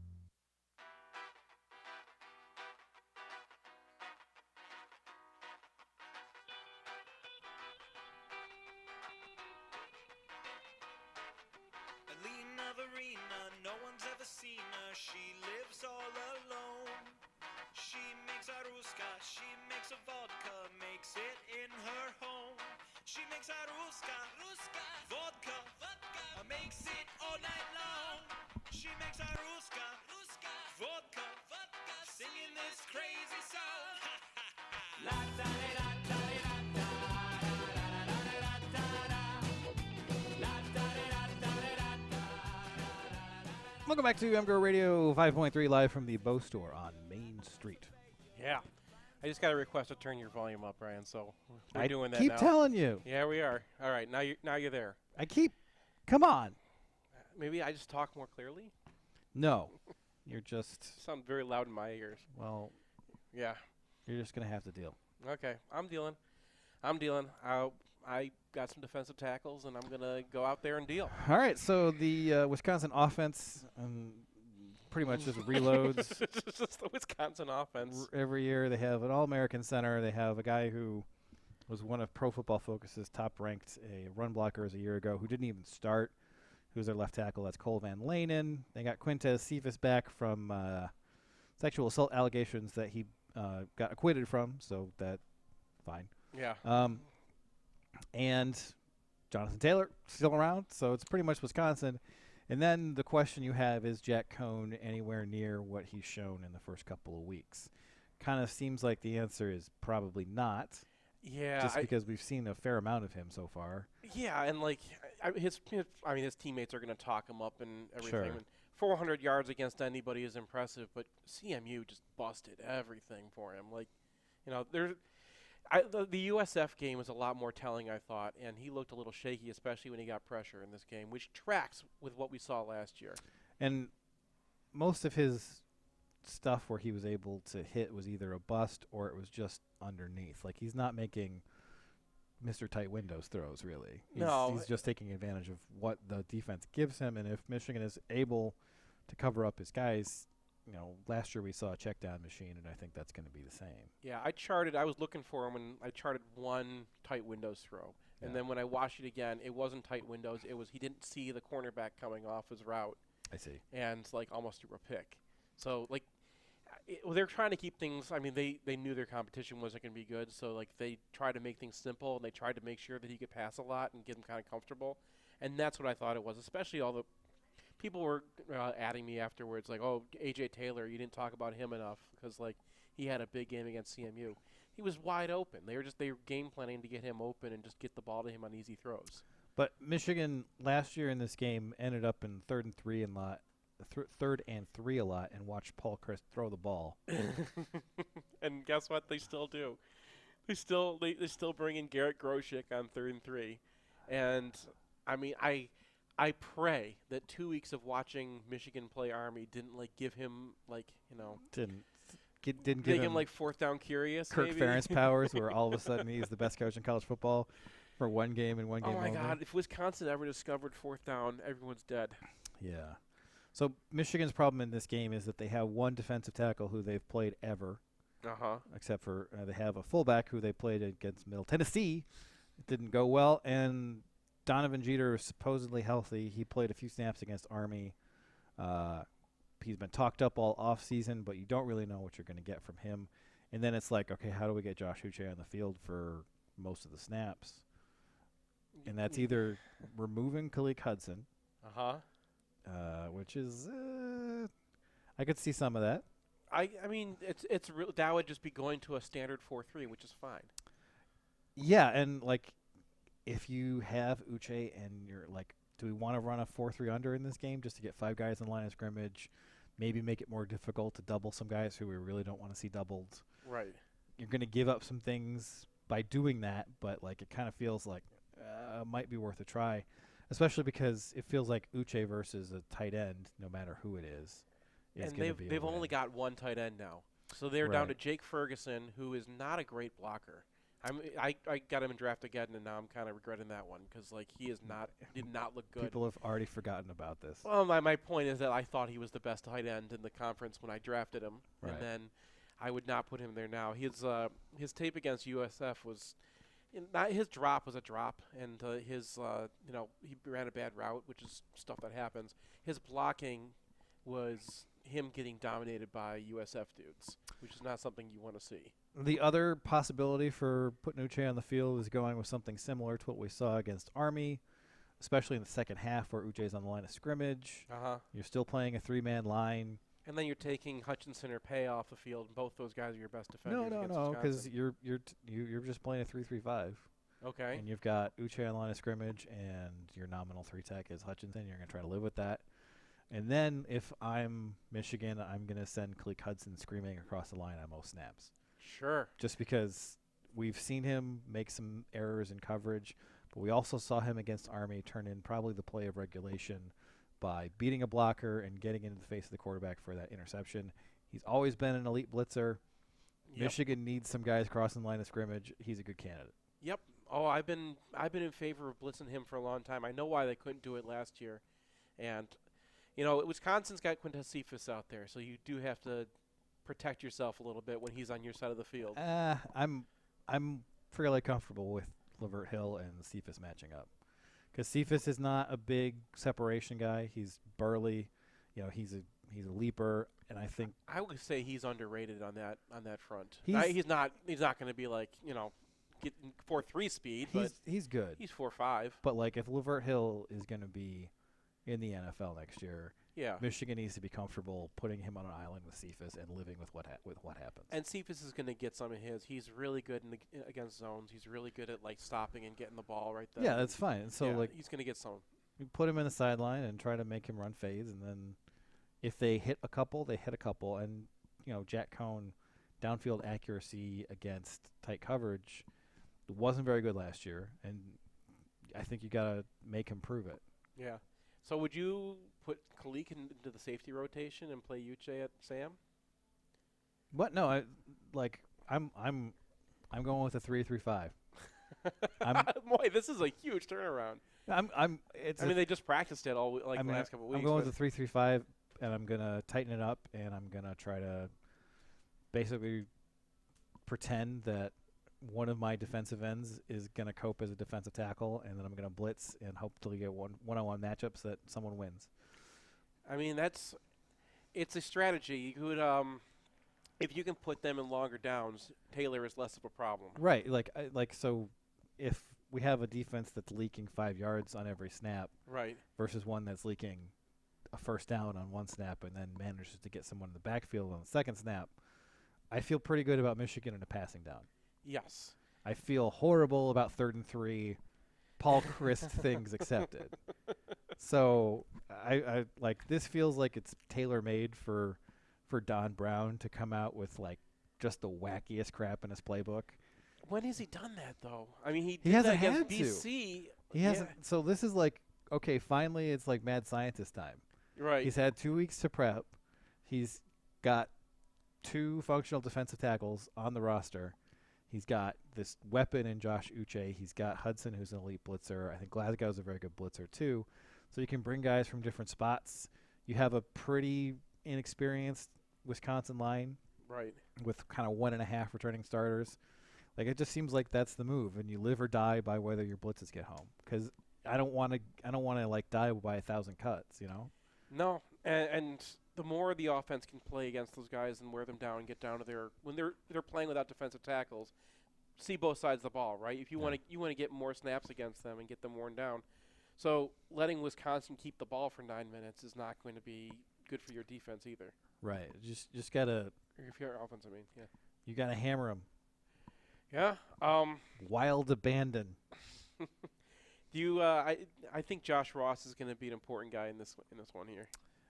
No one's ever seen her, she lives all alone. She makes a ruska, she makes a vodka, makes it in her home. She makes a ruska, vodka, makes it all night long. She makes a ruska, vodka, singing this crazy song. La da da da da da. Welcome back to MGoRadio 5.3 live from the Bow Store on Main Street. Yeah. I just got a request to turn your volume up, Brian. So we're I doing that keep now. telling you. Yeah, we are. All right, now you're there. Come on. Maybe I just talk more clearly. No, you're just. Sound very loud in my ears. Well. Yeah. You're just gonna have to deal. Okay, I'm dealing. I got some defensive tackles, and I'm gonna go out there and deal. All right. So the Wisconsin offense pretty much just reloads. It's just the Wisconsin offense. Every year they have an All-American center. They have a guy who was one of Pro Football Focus's top-ranked run blockers a year ago who didn't even start, who's their left tackle. That's Cole Van Lanen. They got Quintez Cephas back from sexual assault allegations that he got acquitted from, so that fine. Yeah. And Jonathan Taylor still around, so it's pretty much Wisconsin. And then the question you have, is Jack Cohn anywhere near what he's shown in the first couple of weeks? Kind of seems like the answer is probably not. Yeah. Just because we've seen a fair amount of him so far. Yeah, and like his teammates are going to talk him up and everything. Sure. And 400 yards against anybody is impressive, but CMU just busted everything for him. Like, the USF game was a lot more telling, I thought, and he looked a little shaky, especially when he got pressure in this game, which tracks with what we saw last year. And most of his stuff where he was able to hit was either a bust or it was just underneath. Like, he's not making Mr. Tight Windows throws, really. He's just taking advantage of what the defense gives him, and if Michigan is able to cover up his guys, last year we saw a check down machine, and I think that's going to be the same. Yeah, I was looking for him, and I charted one tight windows throw. And then when I watched it again, it wasn't tight windows. It was he didn't see the cornerback coming off his route. I see. And, almost threw a pick. So, they're trying to keep things – I mean, they knew their competition wasn't going to be good, so, they tried to make things simple, and they tried to make sure that he could pass a lot and get him kind of comfortable. And that's what I thought it was, especially all the – people were adding me afterwards, oh, A.J. Taylor, you didn't talk about him enough because, he had a big game against CMU. He was wide open. They were game planning to get him open and just get the ball to him on easy throws. But Michigan last year in this game ended up in third and three a lot, and watched Paul Chryst throw the ball. And guess what? They still do. They still bring in Garrett Groshek on 3rd and 3, and I mean I pray that 2 weeks of watching Michigan play Army didn't give him didn't give him fourth down curious. Kirk maybe. Ferentz powers, where all of a sudden he's the best coach in college football for one game and one game only. Oh my God! If Wisconsin ever discovered fourth down, everyone's dead. Yeah. So Michigan's problem in this game is that they have one defensive tackle who they've played ever. Except for they have a fullback who they played against Middle Tennessee. It didn't go well, and Donovan Jeter is supposedly healthy. He played a few snaps against Army. He's been talked up all offseason, but you don't really know what you're going to get from him. And then it's okay, how do we get Josh Uche on the field for most of the snaps? And that's either removing Khalid Hudson, which is I could see some of that. I mean, it's real. That would just be going to a standard 4-3, which is fine. Yeah, and if you have Uche and you're do we want to run a 4-3 under in this game just to get 5 guys in the line of scrimmage, maybe make it more difficult to double some guys who we really don't want to see doubled? Right. You're going to give up some things by doing that, but it kind of feels might be worth a try, especially because it feels like Uche versus a tight end, no matter who it is. And they've only got one tight end now, so they're down to Jake Ferguson, who is not a great blocker. I got him in draft again, and now I'm kind of regretting that one because he did not look good. People have already forgotten about this. Well, my point is that I thought he was the best tight end in the conference when I drafted him, and then I would not put him there now. His tape against USF was his drop was a drop, and he ran a bad route, which is stuff that happens. His blocking was him getting dominated by USF dudes, which is not something you want to see. The other possibility for putting Uche on the field is going with something similar to what we saw against Army, especially in the second half where Uche's on the line of scrimmage. You're still playing a 3-man line. And then you're taking Hutchinson or Pay off the field, and both those guys are your best defenders. No, because you're just playing a 3-3-5. Okay. And you've got Uche on the line of scrimmage, and your nominal 3-tech is Hutchinson. You're going to try to live with that. And then if I'm Michigan, I'm going to send Khalid Hudson screaming across the line on most snaps. Sure. Just because we've seen him make some errors in coverage, but we also saw him against Army turn in probably the play of regulation by beating a blocker and getting into the face of the quarterback for that interception. He's always been an elite blitzer. Yep. Michigan needs some guys crossing the line of scrimmage. He's a good candidate. Yep. Oh, I've been in favor of blitzing him for a long time. I know why they couldn't do it last year, and Wisconsin's got Quintez Cephas out there, so you do have to protect yourself a little bit when he's on your side of the field. I'm fairly comfortable with Lavert Hill and Cephas matching up, because Cephas is not a big separation guy. He's burly, he's a leaper, and I think I would say he's underrated on that front. He's not going to be like getting 4.3 speed, but he's good. He's 4.5. But like if Lavert Hill is going to be in the NFL next year, Michigan needs to be comfortable putting him on an island with Cephas and living with what happens. And Cephas is going to get some of his. He's really good against zones. He's really good at stopping and getting the ball right there. Yeah, that's fine. So he's going to get some. You put him in the sideline and try to make him run fades, and then if they hit a couple, they hit a couple. And Jack Cohn, downfield accuracy against tight coverage wasn't very good last year, and I think you got to make him prove it. Yeah. So would you put Kalik into the safety rotation and play Uche at Sam? What? No, I'm going with a 3-3-5. Boy, this is a huge turnaround. They just practiced it all the last couple of weeks. I'm going with a 3-3-5, and I'm gonna tighten it up, and I'm gonna try to basically pretend that one of my defensive ends is going to cope as a defensive tackle, and then I'm going to blitz and hopefully get one-on-one matchups that someone wins. I mean, it's a strategy. You could, if you can put them in longer downs, Taylor is less of a problem. Right. So if we have a defense that's leaking 5 yards on every snap, right, versus one that's leaking a first down on one snap and then manages to get someone in the backfield on the second snap, I feel pretty good about Michigan in a passing down. Yes. I feel horrible about 3rd and 3, Paul Christ things accepted. So I this feels like it's tailor-made for Don Brown to come out with just the wackiest crap in his playbook. When has he done that though? I mean, he did hasn't that against had BC. He hasn't. So this is okay, finally it's mad scientist time. Right. He's had 2 weeks to prep. He's got 2 functional defensive tackles on the roster. He's got this weapon in Josh Uche. He's got Hudson, who's an elite blitzer. I think Glasgow's a very good blitzer, too. So you can bring guys from different spots. You have a pretty inexperienced Wisconsin line. Right. With kind of 1.5 returning starters. It just seems like that's the move, and you live or die by whether your blitzes get home. Because I don't want to die by 1,000 cuts, No, and the more the offense can play against those guys and wear them down and get down to when they're playing without defensive tackles, see both sides of the ball, right? If you want to get more snaps against them and get them worn down. So letting Wisconsin keep the ball for 9 minutes is not going to be good for your defense either. Right. Just gotta. If you're offense, yeah. You gotta hammer them. Yeah. Wild abandon. Do you? I think Josh Ross is going to be an important guy in this one here.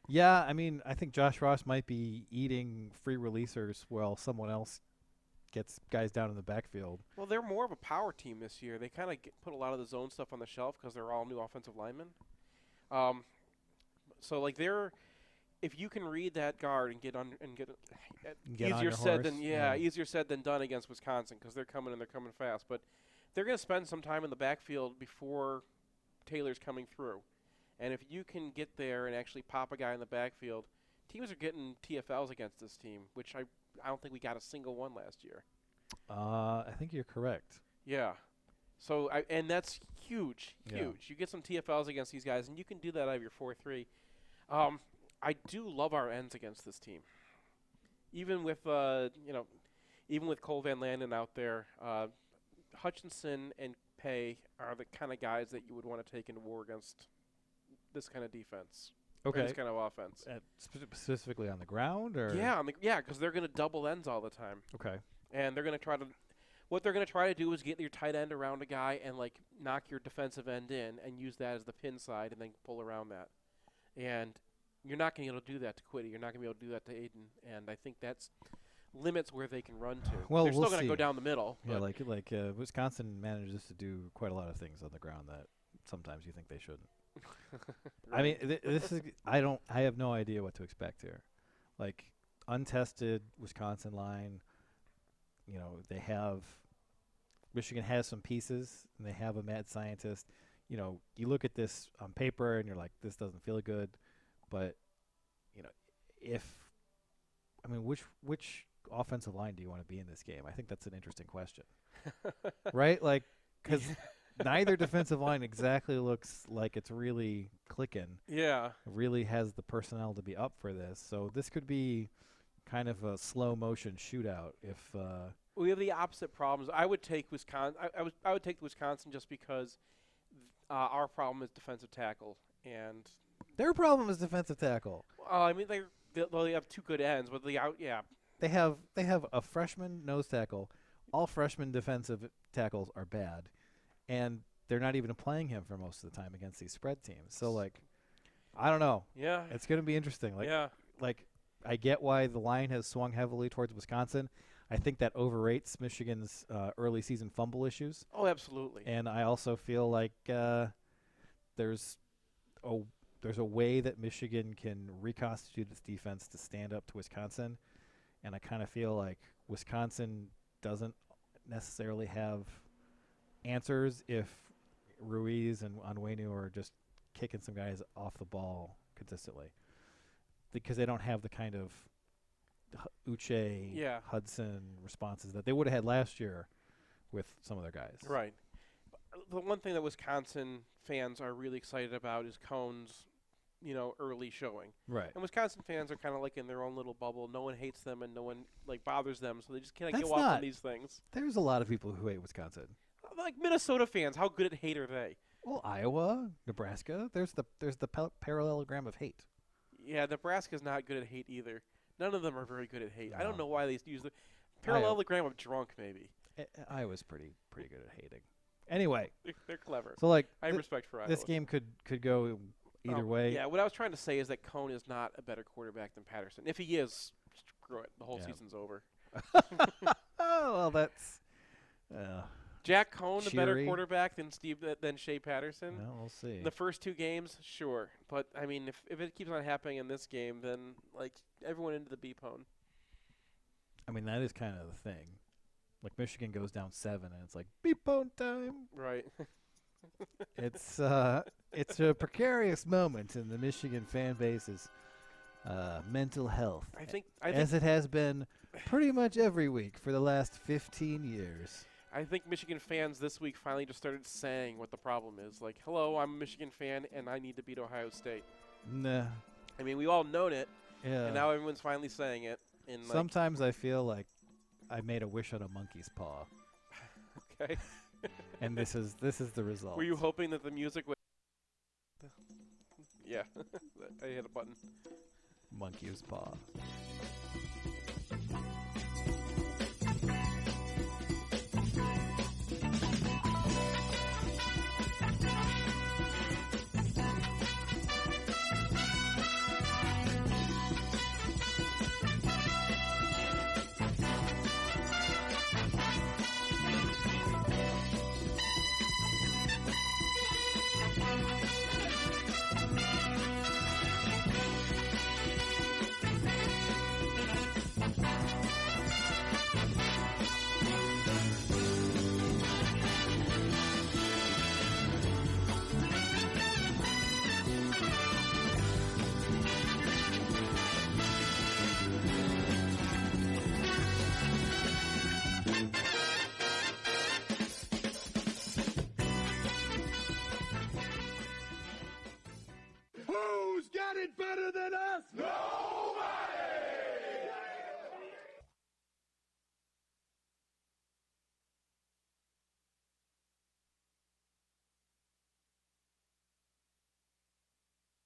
Yeah, I think Josh Ross might be eating free releasers while someone else gets guys down in the backfield. Well, they're more of a power team this year. They kind of put a lot of the zone stuff on the shelf because they're all new offensive linemen. So if you can read that guard and get easier said than easier said than done against Wisconsin because they're coming fast. But they're going to spend some time in the backfield before Taylor's coming through. And if you can get there and actually pop a guy in the backfield, teams are getting TFLs against this team, which I don't think we got a single one last year. I think you're correct. Yeah. So and that's huge. Yeah. You get some TFLs against these guys, and you can do that out of your 4-3. I do love our ends against this team. Even with Cole Van Landen out there, Hutchinson and Pay are the kind of guys that you would want to take into war against this kind of defense. Okay. This kind of offense. Specifically on the ground, or because they're going to double ends all the time. Okay. And they're going to try to. What they're going to try to do is get your tight end around a guy and knock your defensive end in and use that as the pin side and then pull around that. And you're not going to be able to do that to Quiddy. You're not going to be able to do that to Aiden. And I think that's limits where they can run to. Well, they're still we'll going to see. go down the middle. Yeah, but like Wisconsin manages to do quite a lot of things on the ground that sometimes you think they shouldn't. I mean, this is I have no idea what to expect here. Like untested Wisconsin line, you know, they have Michigan has some pieces and they have a mad scientist. You know, you look at this on paper and you're like, this doesn't feel good, but you know, which offensive line do you want to be in this game? I think that's an interesting question, right? Like, because neither defensive line exactly looks like it's really clicking. Yeah, really has the personnel to be up for this. So this could be kind of a slow motion shootout. If we have the opposite problems, I would take Wisconsin. I would take Wisconsin just because our problem is defensive tackle, and their problem is defensive tackle. I mean, they have two good ends, but they have a freshman nose tackle. All freshman defensive tackles are bad, and they're not even playing him for most of the time against these spread teams. So like, I don't know. Yeah, it's going to be interesting. Like I get why the line has swung heavily towards Wisconsin. I think that overrates Michigan's early season fumble issues. Oh, absolutely. And I also feel like there's a way that Michigan can reconstitute its defense to stand up to Wisconsin, and I kind of feel like Wisconsin doesn't necessarily have answers if Ruiz and Onwenu are just kicking some guys off the ball consistently, because they don't have the kind of Uche, Hudson responses that they would have had last year with some of their guys. Right. The one thing that Wisconsin fans are really excited about is Cohn's, early showing. Right. And Wisconsin fans are kind of like in their own little bubble. No one hates them and no one bothers them, so they just can't go off on these things. There's a lot of people who hate Wisconsin. Like Minnesota fans, how good at hate are they? Well, Iowa, Nebraska, there's the parallelogram of hate. Yeah, Nebraska's not good at hate either. None of them are very good at hate. No. I don't know why they use the parallelogram of drunk, maybe. Iowa's pretty good at hating. Anyway. They're clever. So, like, I have respect for Iowa. This game could go either way. Yeah, what I was trying to say is that Cohn is not a better quarterback than Patterson. If he is, screw it. The whole season's over. Oh, well, that's... Jack Cohn, a better quarterback than Shea Patterson? Well, we'll see. The first two games, sure. But, I mean, if it keeps on happening in this game, then, everyone into the B-pone. I mean, that is kind of the thing. Like, Michigan goes down 7, and it's like, B-pone time. Right. It's a precarious moment in the Michigan fan base's mental health. I think as it has been pretty much every week for the last 15 years. I think Michigan fans this week finally just started saying what the problem is. Like, hello, I'm a Michigan fan, and I need to beat Ohio State. Nah. I mean, we all known it, and now everyone's finally saying it. And sometimes I feel like I made a wish on a monkey's paw. Okay. And this is the result. Were you hoping that the music would... Yeah. I hit a button. Monkey's paw.